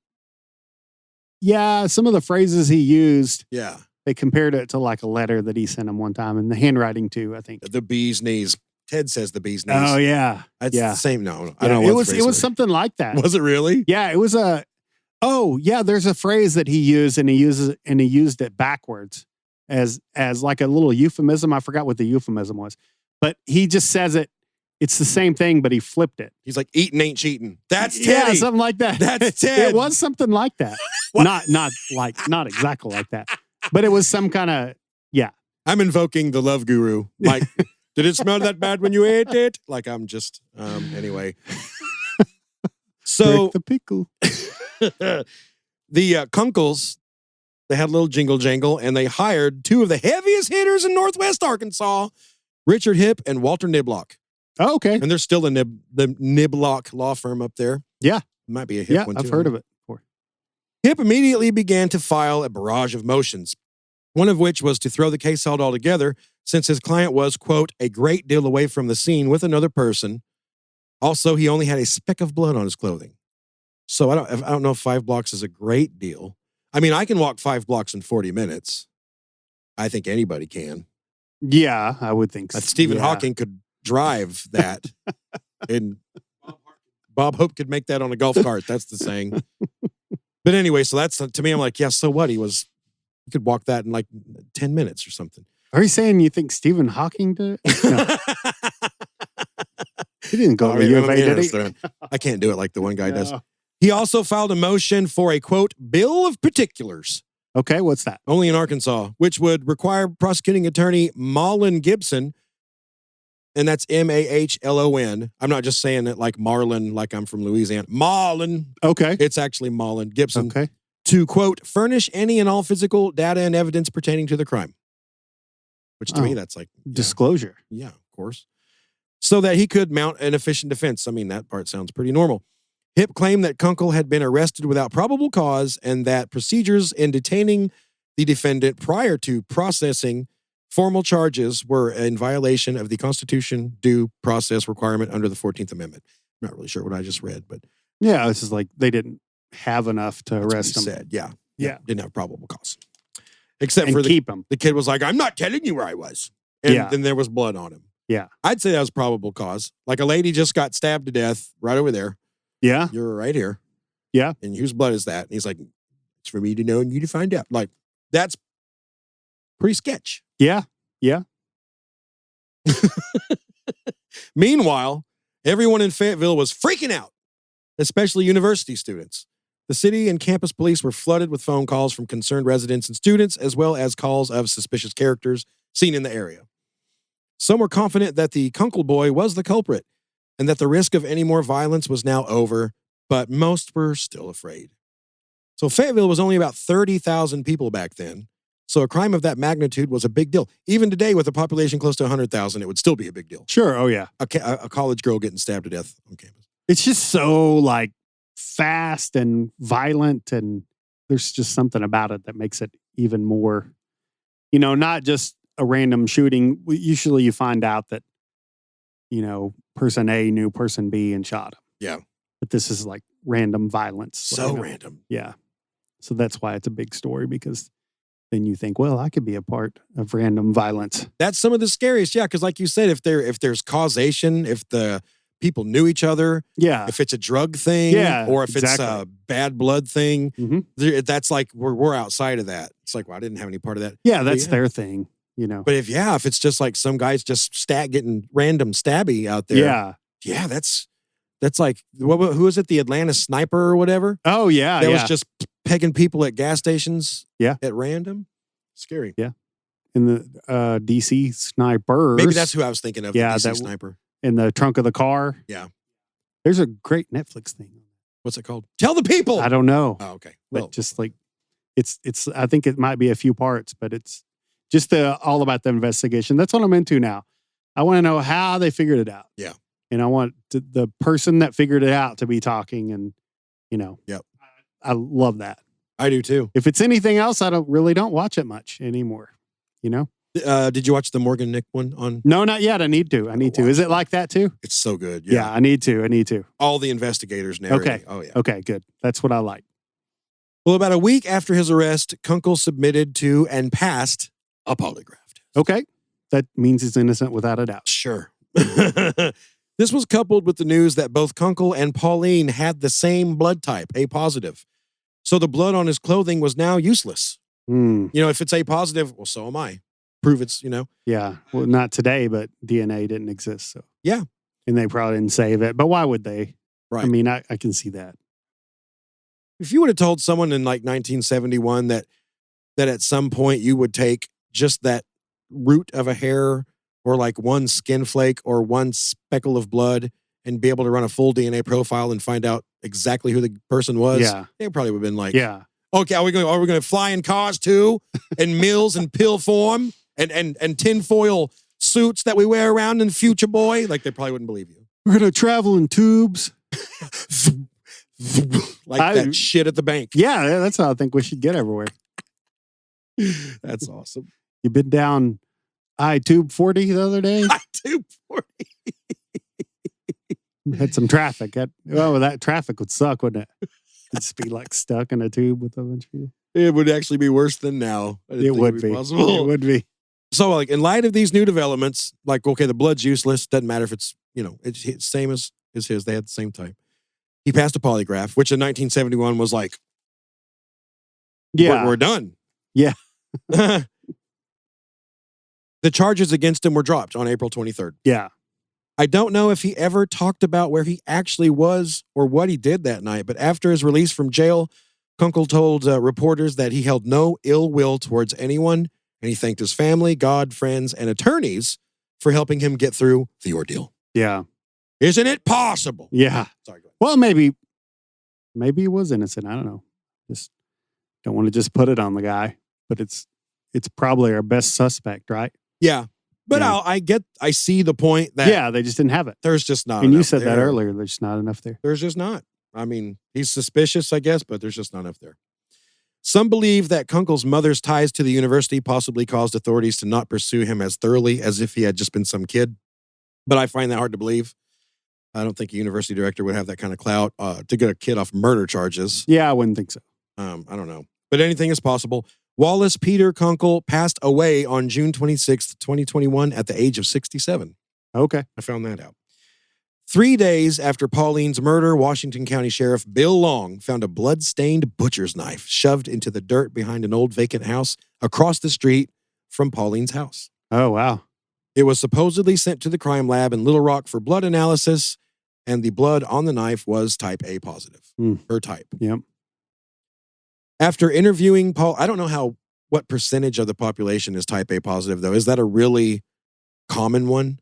of the phrases he used. Yeah. They compared it to like a letter that he sent him one time, and the handwriting too, I think. The bee's knees. Ted says the bee's knees. Oh, yeah. That's the same. No, I don't know. It was something like that. Was it really? Yeah, it was there's a phrase that he used, and he used it backwards as like a little euphemism. I forgot what the euphemism was, but he just says it. It's the same thing, but he flipped it. He's like, eating ain't cheating. That's Teddy. Yeah, something like that. That's Ted. It was something like that. not exactly like that, but it was some kind of, I'm invoking the love guru. Like, did it smell that bad when you ate it? Like, I'm just, anyway. So break the pickle. The Kunkles, they had a little jingle jangle, and they hired two of the heaviest hitters in Northwest Arkansas, Richard Hipp and Walter Niblock. Oh, okay. And they're still the Niblock law firm up there. Yeah. Might be a Hipp one too. I've heard of it before. Hipp immediately began to file a barrage of motions, one of which was to throw the case out altogether since his client was, quote, a great deal away from the scene with another person. Also, he only had a speck of blood on his clothing. So I don't know if 5 blocks is a great deal. I mean, I can walk 5 blocks in 40 minutes. I think anybody can. Yeah, I would think so. Stephen Hawking could drive that. And Bob Hope could make that on a golf cart. That's the saying. But anyway, so that's, to me, I'm like, yeah, so what? He could walk that in like 10 minutes or something. Are you saying you think Stephen Hawking did it? No. He didn't go to the UFA, did he? I can't do it like the one guy does. He also filed a motion for a, quote, bill of particulars Okay, what's that? Only in Arkansas, which would require prosecuting attorney Marlon Gibson, and that's Mahlon. I'm not just saying it like Marlon, like I'm from Louisiana. Marlon. Okay. It's actually Marlon Gibson. Okay. To, quote, furnish any and all physical data and evidence pertaining to the crime. Which to me, that's like... disclosure. Yeah, of course. So that he could mount an efficient defense. I mean, that part sounds pretty normal. Hip claimed that Kunkel had been arrested without probable cause and that procedures in detaining the defendant prior to processing formal charges were in violation of the Constitution due process requirement under the 14th Amendment. I'm not really sure what I just read, but... Yeah, it's just like they didn't have enough to that's arrest him. what he said. Yeah. Yeah. Didn't have probable cause. Except And for keep him. the kid was like, I'm not telling you where I was. And then there was blood on him. Yeah. I'd say that was probable cause. Like a lady just got stabbed to death right over there. Yeah. You're right here. Yeah. And whose blood is that? And he's like, it's for me to know and you to find out. Like, that's pretty sketch. Yeah. Yeah. Meanwhile, everyone in Fayetteville was freaking out, especially university students. The city and campus police were flooded with phone calls from concerned residents and students, as well as calls of suspicious characters seen in the area. Some were confident that the Kunkel boy was the culprit and that the risk of any more violence was now over, but most were still afraid. So Fayetteville was only about 30,000 people back then, so a crime of that magnitude was a big deal. Even today, with a population close to 100,000, it would still be a big deal. Sure. Oh, yeah. A college girl getting stabbed to death on campus. It's just so like fast and violent, and there's just something about it that makes it even more, not just a random shooting. Usually you find out that, person A knew person B and shot him. Yeah. But this is like random violence. So random. Yeah. So that's why it's a big story, because then you think, well, I could be a part of random violence. That's some of the scariest. Yeah. Because like you said, if there's causation, if the people knew each other, yeah, if it's a drug thing, yeah, or if exactly. it's a bad blood thing, Mhm. that's like we're outside of that. It's like, well, I didn't have any part of that. Yeah, that's their thing, But if it's just like some guys just getting random stabby out there, yeah, that's like who is it? The Atlanta sniper or whatever? Oh yeah, that was just pegging people at gas stations. Yeah, at random. Scary. Yeah, in the DC snipers. Maybe that's who I was thinking of. Yeah, the DC sniper in the trunk of the car. Yeah, there's a great Netflix thing. What's it called? Tell the people. I don't know. Oh, okay. Well, but just like it's. I think it might be a few parts, but it's just all about the investigation. That's what I'm into now. I want to know how they figured it out. Yeah. And I want the person that figured it out to be talking, and Yep. I love that. I do too. If it's anything else, I don't watch it much anymore. Did you watch the Morgan Nick one on? No, not yet. I need to. Is it like that too? It's so good. Yeah, I need to. All the investigators narrating. Okay. Oh yeah. Okay, good. That's what I like. Well, about a week after his arrest, Kunkel submitted to and passed a polygraph test. Okay. That means he's innocent without a doubt. Sure. This was coupled with the news that both Kunkel and Pauline had the same blood type, A positive. So the blood on his clothing was now useless. If it's A positive, well, so am I. Prove it's, Yeah. Well, not today, but DNA didn't exist. So yeah. And they probably didn't save it. But why would they? Right. I mean, I can see that. If you would have told someone in like 1971 that at some point you would take just that root of a hair or like one skin flake or one speckle of blood and be able to run a full DNA profile and find out exactly who the person was, they probably would have been like, okay, are we going to fly in cars too? And mills and pill form and tinfoil suits that we wear around in Future Boy? Like, they probably wouldn't believe you. We're going to travel in tubes. Like that shit at the bank. Yeah, that's how I think we should get everywhere. That's awesome. You've been down I-Tube 40 the other day? I-Tube 40. Had some traffic. That traffic would suck, wouldn't it? You'd just be like stuck in a tube with a bunch of people. It would actually be worse than now. It would be. Possible. It would be. So, like, in light of these new developments, like, okay, the blood's useless. Doesn't matter if it's, it's same as his. They had the same type. He passed a polygraph, which in 1971 was like, we're done. Yeah. The charges against him were dropped on April 23rd. Yeah. I don't know if he ever talked about where he actually was or what he did that night, but after his release from jail, Kunkel told reporters that he held no ill will towards anyone, and he thanked his family, God, friends, and attorneys for helping him get through the ordeal. Yeah. Isn't it possible? Yeah. Sorry, go ahead. Well, maybe he was innocent. I don't know. Just don't want to just put it on the guy, but it's probably our best suspect, right? Yeah. But Yeah. I see the point that Yeah, they just didn't have it. there's just not And you enough said that there. earlier. There's just not enough there. There's just not. I mean, he's suspicious, I guess, but there's just not enough there. Some believe that Kunkel's mother's ties to the university possibly caused authorities to not pursue him as thoroughly as if he had just been some kid. But I find that hard to believe. I don't think a university director would have that kind of clout to get a kid off murder charges. Yeah, I wouldn't think so. I don't know. But anything is possible. Wallace Peter Kunkel passed away on June 26th, 2021 at the age of 67. Okay. I found that out. 3 days after Pauline's murder, Washington County Sheriff Bill Long found a blood-stained butcher's knife shoved into the dirt behind an old vacant house across the street from Pauline's house. Oh, wow. It was supposedly sent to the crime lab in Little Rock for blood analysis, and the blood on the knife was type A positive. Her type. Yep. After interviewing Paul, I don't know what percentage of the population is type A positive, though. Is that a really common one?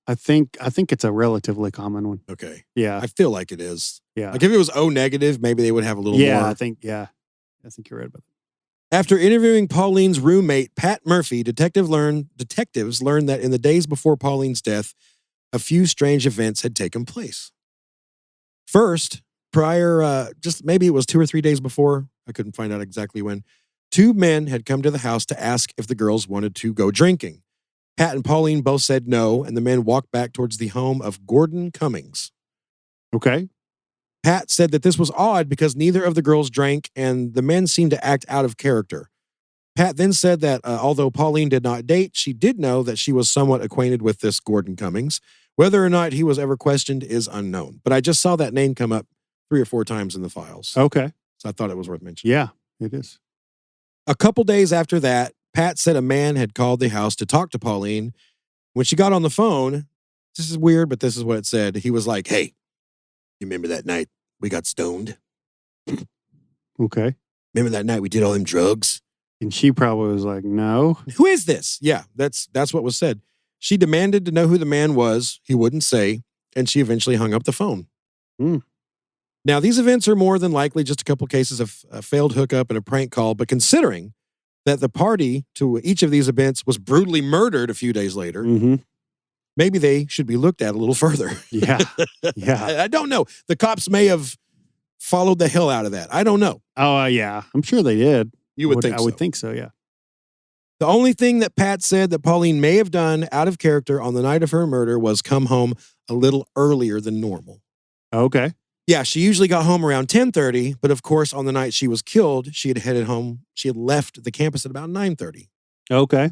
I think it's a relatively common one. Okay. Yeah. I feel like it is. Yeah. Like if it was O negative, maybe they would have a little more. I think you're right about that. After interviewing Pauline's roommate, Pat Murphy, detectives learned that in the days before Pauline's death, a few strange events had taken place. First, just maybe it was 2 or 3 days before, I couldn't find out exactly when, 2 men had come to the house to ask if the girls wanted to go drinking. Pat and Pauline both said no, and the men walked back towards the home of Gordon Cummings. Okay. Pat said that this was odd because neither of the girls drank, and the men seemed to act out of character. Pat then said that although Pauline did not date, she did know that she was somewhat acquainted with this Gordon Cummings. Whether or not he was ever questioned is unknown. But I just saw that name come up 3 or 4 times in the files. Okay. So I thought it was worth mentioning. Yeah, it is. A couple days after that, Pat said a man had called the house to talk to Pauline. When she got on the phone, this is weird, but this is what it said. He was like, "Hey, you remember that night we got stoned? Okay. Remember that night we did all them drugs?" And she probably was like, no. Who is this? Yeah, that's what was said. She demanded to know who the man was. He wouldn't say, and she eventually hung up the phone. Now, these events are more than likely just a couple cases of a failed hookup and a prank call, but considering that the party to each of these events was brutally murdered a few days later, maybe they should be looked at a little further. Yeah. Yeah. I don't know. The cops may have followed the hell out of that. I don't know. Oh, yeah. I'm sure they did. You would think so. I would think so, yeah. The only thing that Pat said that Pauline may have done out of character on the night of her murder was come home a little earlier than normal. Okay. Yeah, she usually got home around 10:30, but of course, on the night she was killed, she had headed home. She had left the campus at about 9:30. Okay.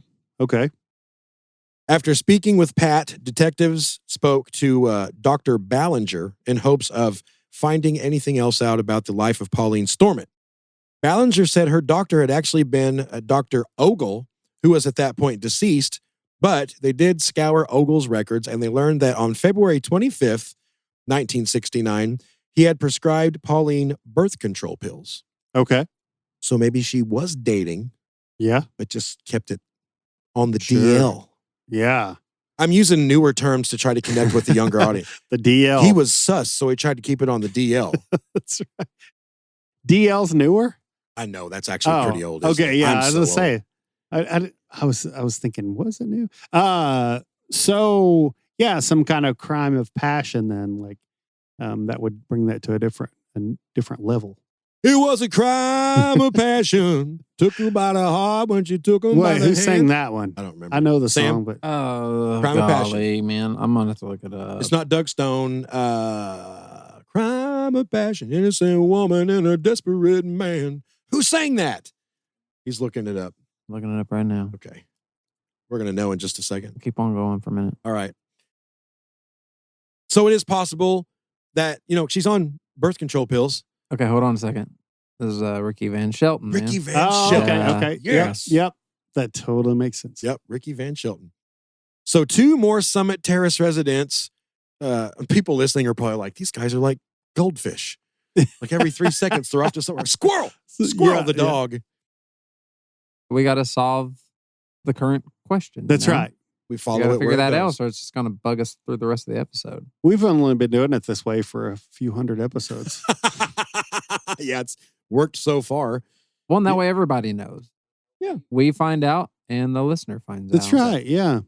After speaking with Pat, detectives spoke to Dr. Ballinger in hopes of finding anything else out about the life of Pauline Storment. Ballinger said her doctor had actually been Dr. Ogle, who was at that point deceased, but they did scour Ogle's records and they learned that on February 25th, 1969, he had prescribed Pauline birth control pills. Okay. So maybe she was dating, Yeah. but just kept it on the Sure. DL. Yeah. I'm using newer terms to try to connect with the younger audience. The DL. He was sus, so he tried to keep it on the DL. That's right. DL's newer? I know, that's actually pretty old. isn't Okay, it? yeah. I'm I was so gonna old. say. I was thinking, was it new? So yeah, some kind of crime of passion then, like that would bring that to a different level. It was a crime of passion. Took her by the heart when she took him by Wait, the who hand. sang that one? I don't remember. I know the Sam? song, but Oh, Crime of Passion. golly, man. I'm going to have to look it up. It's not Doug Stone. Crime of passion. Innocent woman and a desperate man. Who sang that? He's looking it up. Looking it up right now. Okay. We're going to know in just a second. Keep on going for a minute. All right. So it is possible that, she's on birth control pills. Okay, hold on a second. This is Ricky Van Shelton. Ricky man. Van Shelton. Okay. Yes. Yep. That totally makes sense. Yep, Ricky Van Shelton. So 2 more Summit Terrace residents, people listening are probably like, these guys are like goldfish. Like every 3 seconds, they're off to somewhere. Squirrel! Squirrel, Yeah, the yeah. dog. We got to solve the current question. That's right. We We follow got to it where figure it that out, goes. or it's just going to bug us through the rest of the episode. We've only been doing it this way for a few hundred episodes. Yeah, it's worked so far. Well, and that Yeah. way everybody knows. Yeah. We find out, and the listener finds out. That's right. Yeah.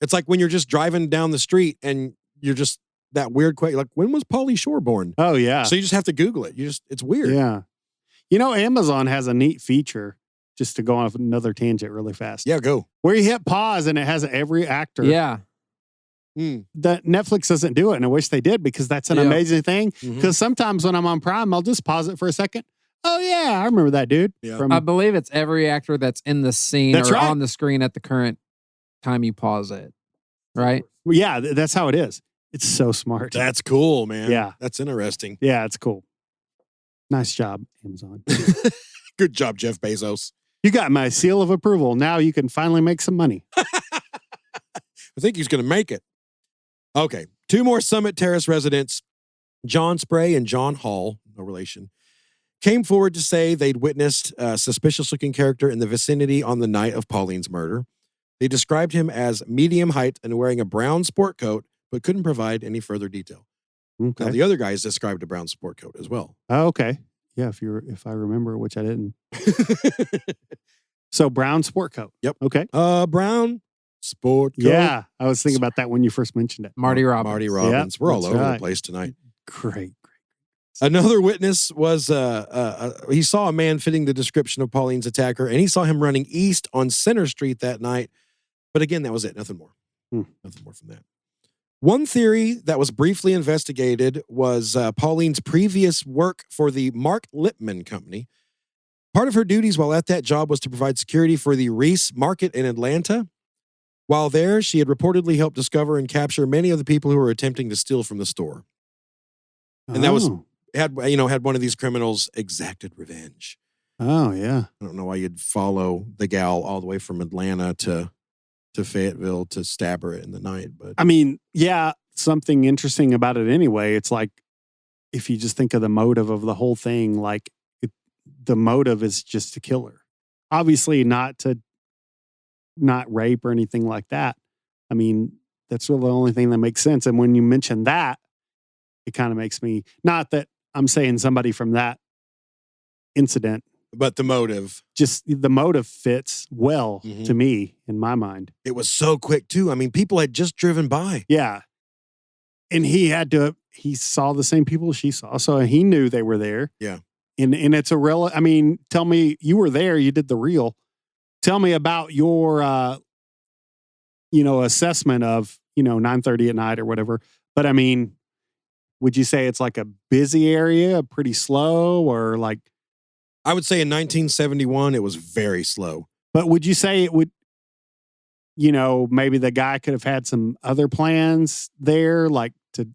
It's like when you're just driving down the street and you're just that weird question. Like, when was Pauline Shore born? Oh, yeah. So you just have to Google it. It's weird. Yeah. You know, Amazon has a neat feature, just to go off another tangent really fast, Yeah, go. where you hit pause and it has every actor. Yeah. That Netflix doesn't do it, and I wish they did, because that's an Yeah. amazing thing. Mhm. Because sometimes when I'm on Prime, I'll just pause it for a second. Oh, yeah, I remember that dude. Yeah. From, I believe it's every actor that's in the scene That's or right. on the screen at the current time you pause it. Right? yeah, that's how it is. It's so smart. That's cool, man. Yeah. That's interesting. Yeah, it's cool. Nice job, Amazon. Good job, Jeff Bezos. You got my seal of approval. Now you can finally make some money. I think he's going to make it. Okay. 2 more Summit Terrace residents, John Spray and John Hall, no relation, came forward to say they'd witnessed a suspicious-looking character in the vicinity on the night of Pauline's murder. They described him as medium height and wearing a brown sport coat, but couldn't provide any further detail. Okay. Now, the other guys described a brown sport coat as well. Oh, okay. Yeah, if I remember, which I didn't. So brown sport coat. Yep. Okay. Brown sport coat. Yeah, I was thinking about that when you first mentioned it. Marty Robbins. Marty Robbins. We're all that's over the right. place tonight. Great. Another witness was he saw a man fitting the description of Pauline's attacker, and he saw him running east on Center Street that night. But again, that was it. Nothing more. Nothing more from that. One theory that was briefly investigated was Pauline's previous work for the Mark Lippman Company. Part of her duties while at that job was to provide security for the Reese Market in Atlanta. While there, she had reportedly helped discover and capture many of the people who were attempting to steal from the store. And that was had one of these criminals exacted revenge. Oh, yeah. I don't know why you'd follow the gal all the way from Atlanta to Fayetteville to stab her in the night. But I mean, yeah, something interesting about it anyway. It's like, if you just think of the motive of the whole thing, like the motive is just to kill her. Obviously not rape or anything like that. I mean, that's really the only thing that makes sense. And when you mention that, it kind of makes me, not that I'm saying somebody from that incident, but the motive. just the motive fits well Mhm. to me in my mind. It was so quick too. I mean, people had just driven by. Yeah. And he saw the same people she saw. So he knew they were there. Yeah. And it's a real, I mean, tell me, you were there, you did the reel. Tell me about your, assessment of, 9:30 at night or whatever. But I mean, would you say it's like a busy area, pretty slow, or like, I would say in 1971, it was very slow. but would you say it would, maybe the guy could have had some other plans there, like to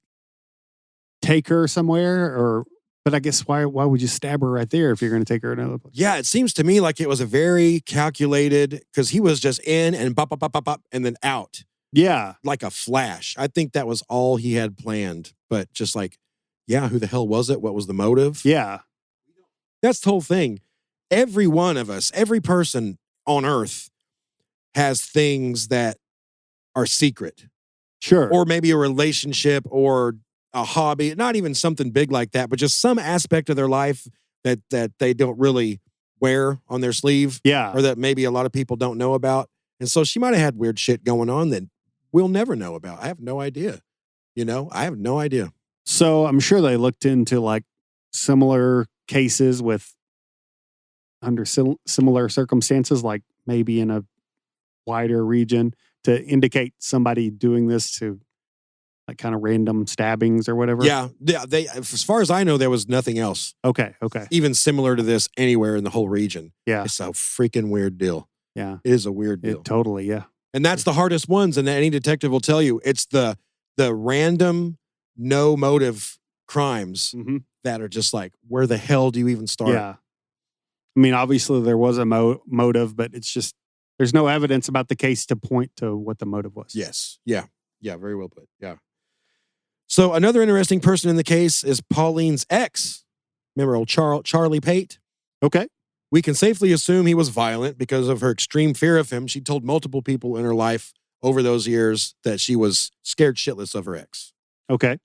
take her somewhere, but I guess why would you stab her right there if you're going to take her another place? Yeah, it seems to me like it was a very calculated, because he was just in and bop, bop, bop, bop, bop, and then out Yeah. like a flash. I think that was all he had planned. But just like, yeah, who the hell was it? What was the motive? Yeah. That's the whole thing. Every one of us, every person on earth has things that are secret, Sure. or maybe a relationship or a hobby, not even something big like that, but just some aspect of their life that they don't really wear on their sleeve, yeah. or that maybe a lot of people don't know about. And so she might have had weird shit going on that we'll never know about. I have no idea. I have no idea. So I'm sure they looked into like similar cases with under similar circumstances, like maybe in a wider region, to indicate somebody doing this to like kind of random stabbings or whatever. Yeah. They, as far as I know, there was nothing else Okay. even similar to this anywhere in the whole region. Yeah. It's a freaking weird deal. Yeah. It is a weird deal. Totally. Yeah. And that's the hardest ones. And any detective will tell you it's the random, no motive crimes Mm-hmm. that are just like, where the hell do you even start? Yeah. I mean, obviously there was a motive, but it's just, there's no evidence about the case to point to what the motive was. Yes. Yeah. Yeah. Very well put. Yeah. So another interesting person in the case is Pauline's ex. Remember old Charlie Pate? Okay. We can safely assume he was violent because of her extreme fear of him. She told multiple people in her life over those years that she was scared shitless of her ex. Okay.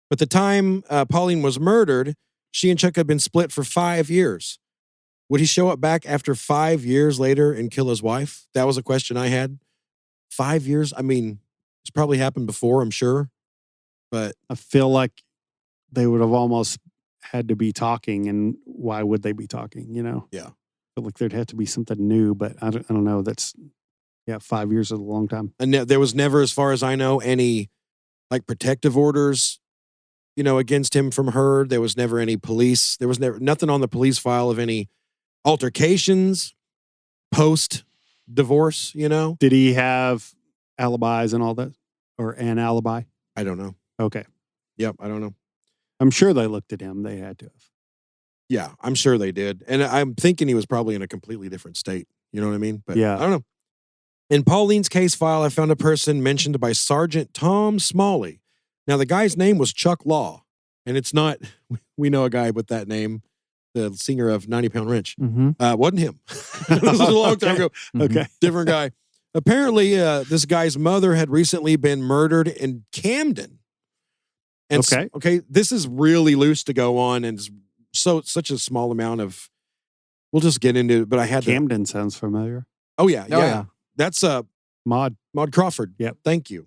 But the time Pauline was murdered, she and Chuck had been split for 5 years. Would he show up back after 5 years later and kill his wife? That was a question I had. 5 years? I mean, it's probably happened before, I'm sure. But I feel like they would have almost had to be talking, and why would they be talking, you know? Yeah. I feel like there'd have to be something new, but I don't know. That's, 5 years is a long time. and there was never, as far as I know, any like protective orders, against him from her. There was never any police. There was never nothing on the police file of any altercations post divorce, Did he have alibis and all that? Or an alibi? I don't know. Okay. Yep, I don't know. I'm sure they looked at him. They had to have. Yeah, I'm sure they did. And I'm thinking he was probably in a completely different state. You know what I mean? But Yeah. I don't know. In Pauline's case file, I found a person mentioned by Sergeant Tom Smalley. Now, the guy's name was Chuck Law. And it's not, we know a guy with that name, the singer of 90 Pound Wrench. Mm-hmm. Wasn't him. This was a long time ago. Okay. Different guy. Apparently, this guy's mother had recently been murdered in Camden. And Okay. This is really loose to go on, and such a small amount of. We'll just get into it, but I had Camden sounds familiar. Oh yeah. yeah. That's Maud, Maud Crawford. Yep. Thank you.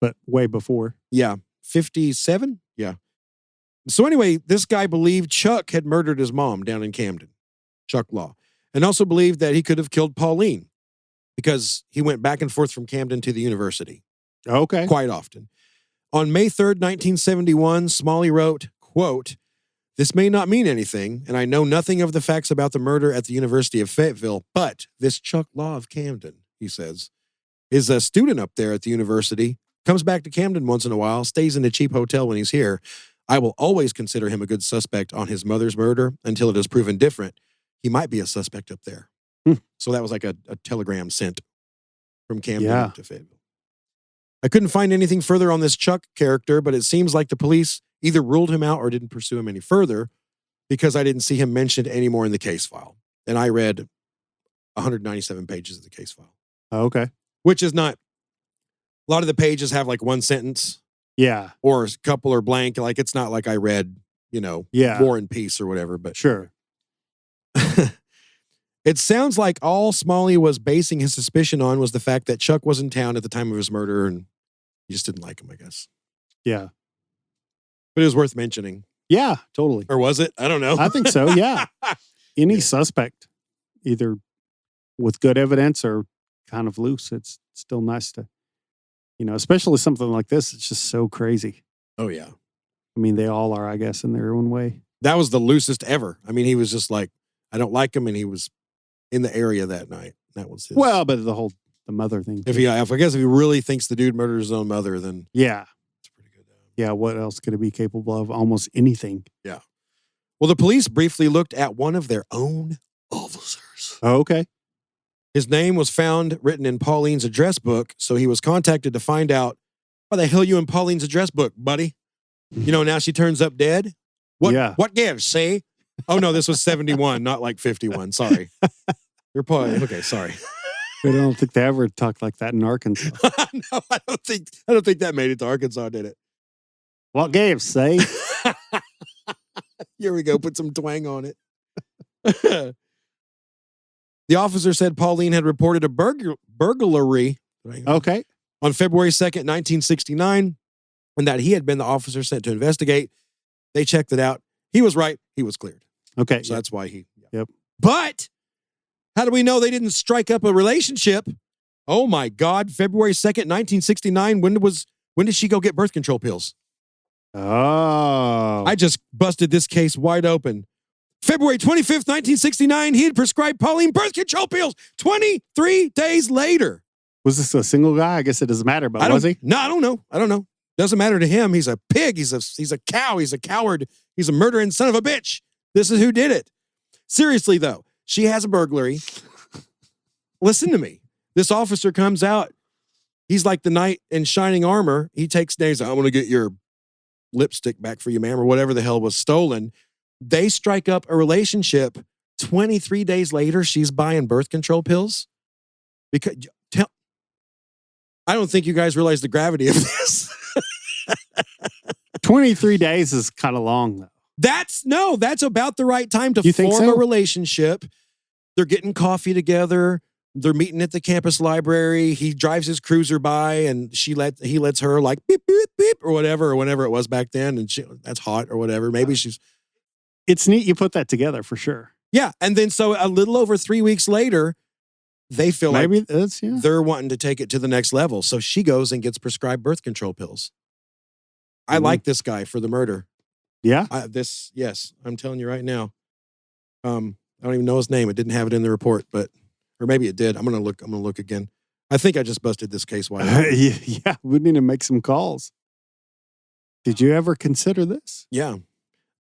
but way before. Yeah, 57. Yeah. So anyway, this guy believed Chuck had murdered his mom down in Camden, Chuck Law, and also believed that he could have killed Pauline because he went back and forth from Camden to the university Okay. quite often. On May 3rd, 1971, Smalley wrote, quote, "This may not mean anything, and I know nothing of the facts about the murder at the University of Fayetteville, but this Chuck Law of Camden," he says, "is a student up there at the university, comes back to Camden once in a while, stays in a cheap hotel when he's here. I will always consider him a good suspect on his mother's murder until it is proven different. He might be a suspect up there." So that was like a telegram sent from Camden to Fayetteville. I couldn't find anything further on this Chuck character, but it seems like the police either ruled him out or didn't pursue him any further because I didn't see him mentioned anymore in the case file. And I read 197 pages of the case file. Okay. Which is not, a lot of the pages have like one sentence Yeah. or a couple are blank. Like it's not like I read, War and Peace or whatever, but Sure. It sounds like all Smalley was basing his suspicion on was the fact that Chuck was in town at the time of his murder and he just didn't like him, I guess. Yeah. But it was worth mentioning. Yeah, totally. Or was it? I don't know. I think so. Yeah. Any suspect, either with good evidence or kind of loose, it's still nice to, especially something like this. It's just so crazy. Oh, yeah. I mean, they all are, I guess, in their own way. That was the loosest ever. I mean, he was just like, I don't like him. And he was in the area that night. That was his. Well, but the mother thing. I guess if he really thinks the dude murdered his own mother, then Yeah. it's pretty good. Yeah. What else could it be capable of? Almost anything. Yeah. Well, the police briefly looked at one of their own officers. Oh, okay. His name was found written in Pauline's address book, so he was contacted to find out, why the hell you in Pauline's address book, buddy? Now she turns up dead? What gives, see? Oh, no, this was 71, not like 51. Sorry. You're probably, okay, sorry. I don't think they ever talked like that in Arkansas. No, I don't think that made it to Arkansas, did it? What gives, say? Here we go, put some twang on it. The officer said Pauline had reported a burglary Okay. on February 2nd, 1969, and that he had been the officer sent to investigate. They checked it out. He was right. He was cleared. Okay. So that's why he. Yep. But how do we know they didn't strike up a relationship? Oh my God. February 2nd, 1969. When did she go get birth control pills? Oh. I just busted this case wide open. February 25th, 1969, he had prescribed Pauline birth control pills 23 days later. Was this a single guy? I guess it doesn't matter, but was he? No, I don't know. Doesn't matter to him. He's a pig. He's a cow. He's a coward. He's a murdering son of a bitch. This is who did it. Seriously, though, she has a burglary. Listen to me. This officer comes out. He's like the knight in shining armor. He takes days. I'm going to get your lipstick back for you, ma'am, or whatever the hell was stolen. They strike up a relationship. 23 days later, she's buying birth control pills. Because I don't think you guys realize the gravity of this. 23 days is kind of long, though. That's about the right time to You think form so? a relationship. They're getting coffee together. They're meeting at the campus library. He drives his cruiser by, and he lets her like beep beep beep or whatever, or whenever it was back then, and that's hot or whatever. Maybe she's. It's neat you put that together for sure. Yeah, and then so a little over 3 weeks later, they feel Maybe like that's they're wanting to take it to the next level. So she goes and gets prescribed birth control pills. I like this guy for the murder. Yeah. Yes, I'm telling you right now. I don't even know his name. It didn't have it in the report, or maybe it did. I'm gonna look again. I think I just busted this case wide open. Yeah, we need to make some calls. Did you ever consider this? Yeah.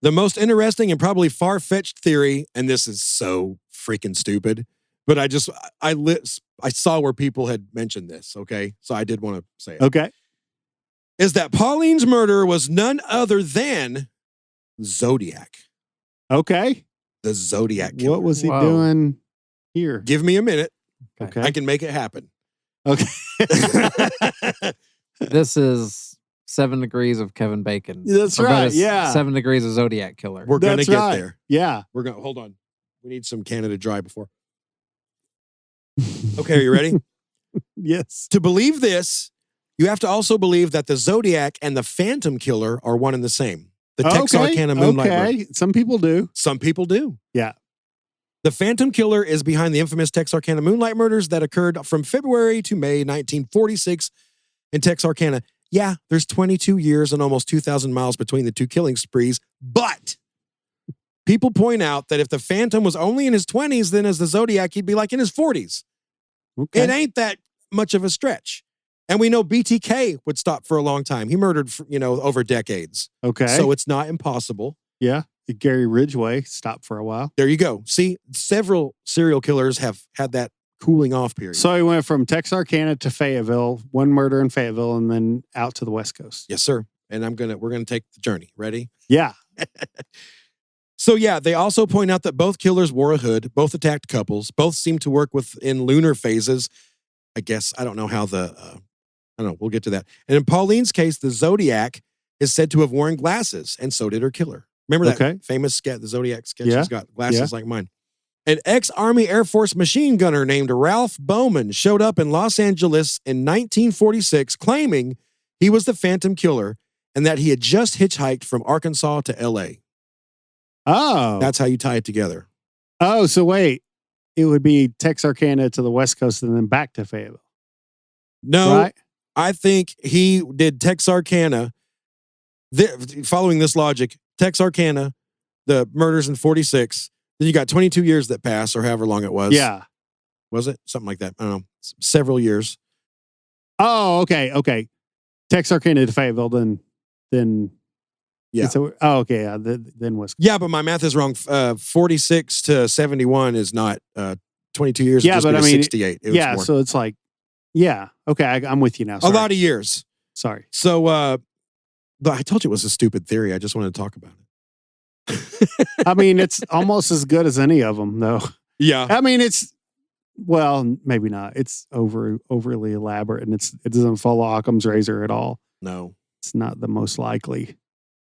The most interesting and probably far-fetched theory, and this is so freaking stupid, but I saw where people had mentioned this, okay? So I did want to say it. Okay. Is that Pauline's murder was none other than Zodiac. Okay. The Zodiac killer. What was he Whoa. doing here? Give me a minute. Okay. I can make it happen. Okay. This is 7 Degrees of Kevin Bacon. That's Or right, better, yeah. 7 Degrees of Zodiac Killer. We're going to That's get right. there. Yeah. We're going to, hold on. We need some Canada Dry before. Okay, are you ready? Yes. To believe this, you have to also believe that the Zodiac and the Phantom Killer are one and the same. The Texarkana Moonlight Murder. Okay. Some people do. Some people do. Yeah. The Phantom Killer is behind the infamous Texarkana Moonlight Murders that occurred from February to May 1946 in Texarkana. Yeah, there's 22 years and almost 2,000 miles between the two killing sprees, but people point out that if the Phantom was only in his 20s, then as the Zodiac, he'd be like in his 40s. Okay. It ain't that much of a stretch. And we know BTK would stop for a long time. He murdered, over decades. Okay. So it's not impossible. Yeah. Gary Ridgway stopped for a while. There you go. See, several serial killers have had that cooling off period. So he went from Texarkana to Fayetteville, one murder in Fayetteville, and then out to the West Coast. Yes, sir. And we're gonna take the journey. Ready? Yeah. So yeah, they also point out that both killers wore a hood, both attacked couples, both seemed to work in lunar phases. I guess I don't know how we'll get to that. And in Pauline's case, the Zodiac is said to have worn glasses, and so did her killer. Remember that famous sketch, the Zodiac sketch? Yeah. She's got glasses like mine. An ex-Army Air Force machine gunner named Ralph Bowman showed up in Los Angeles in 1946 claiming he was the Phantom Killer and that he had just hitchhiked from Arkansas to L.A. Oh. That's how you tie it together. Oh, so wait. It would be Texarkana to the West Coast and then back to Fayetteville. No, Right? I think he did Texarkana. Following this logic, Texarkana, the murders in 46, then you got 22 years that pass or however long it was. Yeah. Was it? Something like that. I don't know. Several years. Oh, okay. Okay. Texarkana to Fayetteville, then Yeah. okay. Yeah. Then West Coast. Yeah, but my math is wrong. 46 to 71 is not 22 years. Yeah, would just but be I mean, 68. It was Yeah. more. So it's like, yeah. Okay. I'm with you now. A Sorry. lot of years. Sorry. So, but I told you it was a stupid theory. I just wanted to talk about it. I mean, it's almost as good as any of them, though. Yeah. I mean, well, maybe not. It's overly elaborate, and it doesn't follow Occam's razor at all. No. It's not the most likely.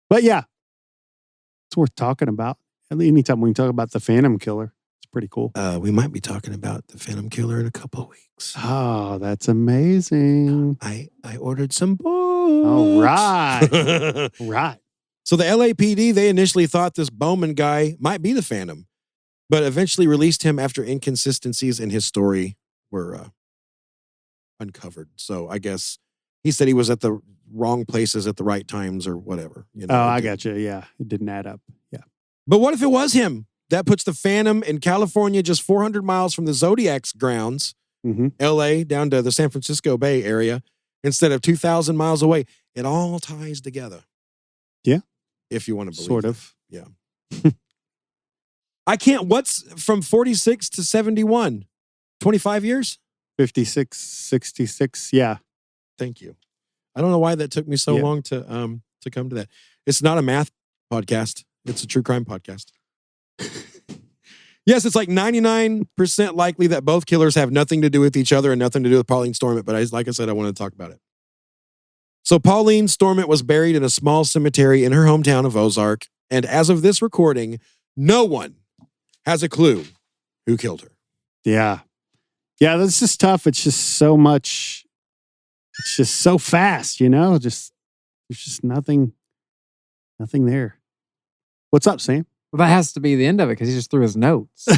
But yeah, it's worth talking about. Anytime we can talk about the Phantom Killer, it's pretty cool. We might be talking about the Phantom Killer in a couple of weeks. Oh, that's amazing. I ordered some books. All right. Right. So the LAPD, they initially thought this Bowman guy might be the Phantom, but eventually released him after inconsistencies in his story were uncovered. So I guess he said he was at the wrong places at the right times or whatever. Oh, I got you. Yeah. It didn't add up. Yeah. But what if it was him? That puts the Phantom in California, just 400 miles from the Zodiac's grounds, LA down to the San Francisco Bay Area, instead of 2,000 miles away. It all ties together. Yeah. If you want to believe Sort it. of. Yeah. What's from 46 to 71? 25 years? 56, 66. Yeah. Thank you. I don't know why that took me so Yeah. long to come to that. It's not a math podcast. It's a true crime podcast. Yes, it's like 99% likely that both killers have nothing to do with each other and nothing to do with Pauline Storment. But like I said, I wanted to talk about it. So Pauline Storment was buried in a small cemetery in her hometown of Ozark. And as of this recording, no one has a clue who killed her. Yeah. Yeah, that's just tough. It's just so much. It's just so fast, there's just nothing there. What's up, Sam? Well, that has to be the end of it because he just threw his notes.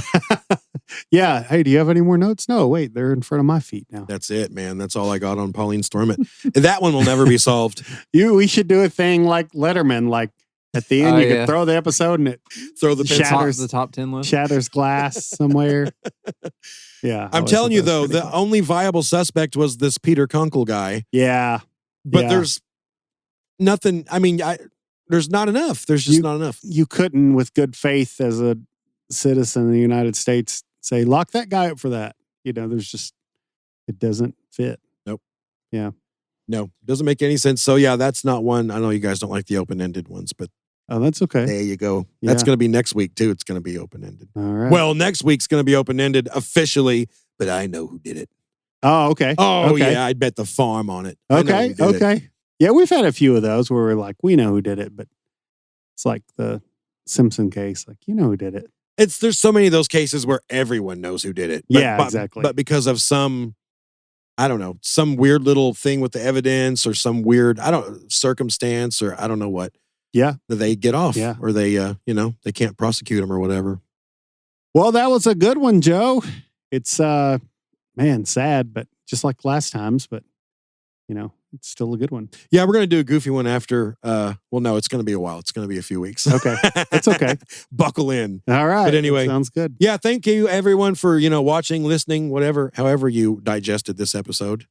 Yeah. Hey, do you have any more notes? No, wait, they're in front of my feet now. That's it, man. That's all I got on Pauline Storment. That one will never be solved. We should do a thing like Letterman, like at the end, Oh, you yeah. could throw the episode and it Throw the The Shatters- top 10 list. shatters glass somewhere. Yeah. I I'm always telling thought you, that though, was pretty the cool. only viable suspect was this Peter Kunkel guy. Yeah. But Yeah. there's nothing. I mean, there's not enough. There's just not enough. You couldn't, with good faith as a citizen of the United States, say, lock that guy up for that. There's just, it doesn't fit. No, doesn't make any sense. So, yeah, that's not one. I know you guys don't like the open-ended ones, but Oh, that's okay. there you go. That's Yeah. going to be next week, too. It's going to be open-ended. All right. Well, next week's going to be open-ended officially, but I know who did it. oh, okay. Oh, okay. yeah, I'd bet the farm on it. I know Okay. who did it. Okay. Yeah, we've had a few of those where we're like, we know who did it, but it's like the Simpson case. Like, you know who did it. There's so many of those cases where everyone knows who did it. Yeah, exactly. But because of some weird little thing with the evidence or some weird, circumstance or I don't know what. Yeah. That they get off. Yeah. Or they, they can't prosecute them or whatever. Well, that was a good one, Joe. It's, man, sad, but just like last time's, but, it's still a good one. Yeah, we're going to do a goofy one after, no, it's going to be a while. It's going to be a few weeks. Okay. It's okay. Buckle in. All right. But anyway. That sounds good. Yeah, thank you everyone for, watching, listening, however you digested this episode.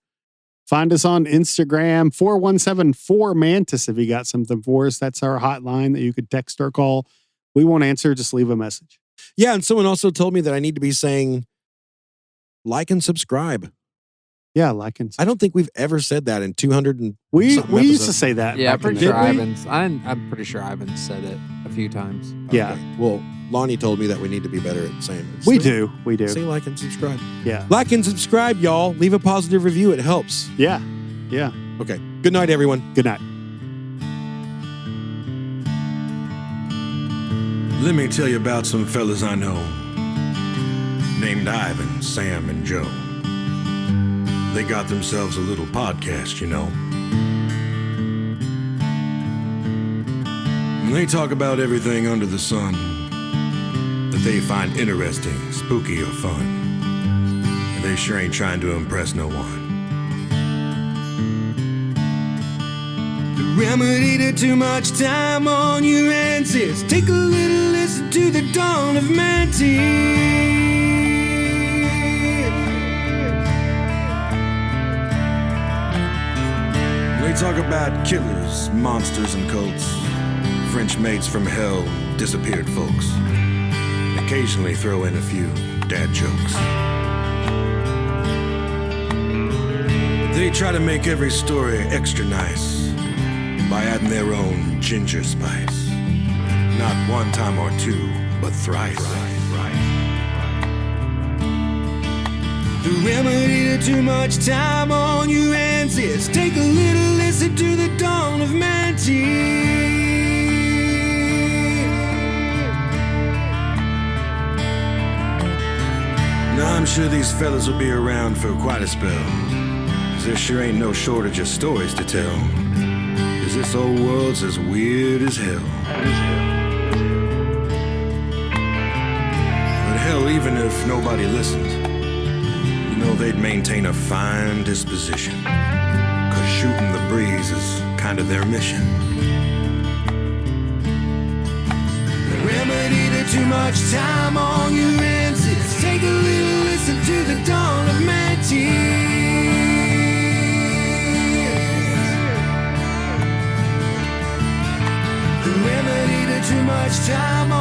Find us on Instagram, 4174-MANTIS if you got something for us. That's our hotline that you could text or call. We won't answer. Just leave a message. Yeah, and someone also told me that I need to be saying like and subscribe. Yeah, like and I don't think we've ever said that in 200 and we something used to episodes. say that. Yeah, I'm back in pretty the sure day. I'm pretty sure Ivan said it a few times. Yeah, Okay. Well, Lonnie told me that we need to be better at saying it. we So do. We do. Say like and subscribe. Yeah. Like and subscribe, y'all. Leave a positive review. It helps. Yeah. Yeah. Okay. Good night, everyone. Good night. Let me tell you about some fellas I know, named Ivan, Sam, and Joe. They got themselves a little podcast, And they talk about everything under the sun that they find interesting, spooky, or fun. And they sure ain't trying to impress no one. The remedy to too much time on your hands is take a little listen to the dawn of Mantis. They talk about killers, monsters, and cults, French maids from hell, disappeared folks, and occasionally throw in a few dad jokes. They try to make every story extra nice by adding their own ginger spice. Not one time or two, but thrice. The remedy to too much time on your hands is take a little listen to the dawn of Mantis. Now I'm sure these fellas will be around for quite a spell, 'cause there sure ain't no shortage of stories to tell. 'Cause this old world's as weird as hell. But hell, even if nobody listened, they'd maintain a fine disposition, 'cause shooting the breeze is kind of their mission. The remedy to too much time on your hands is take a little listen to the dawn of Mantis. The remedy to too much time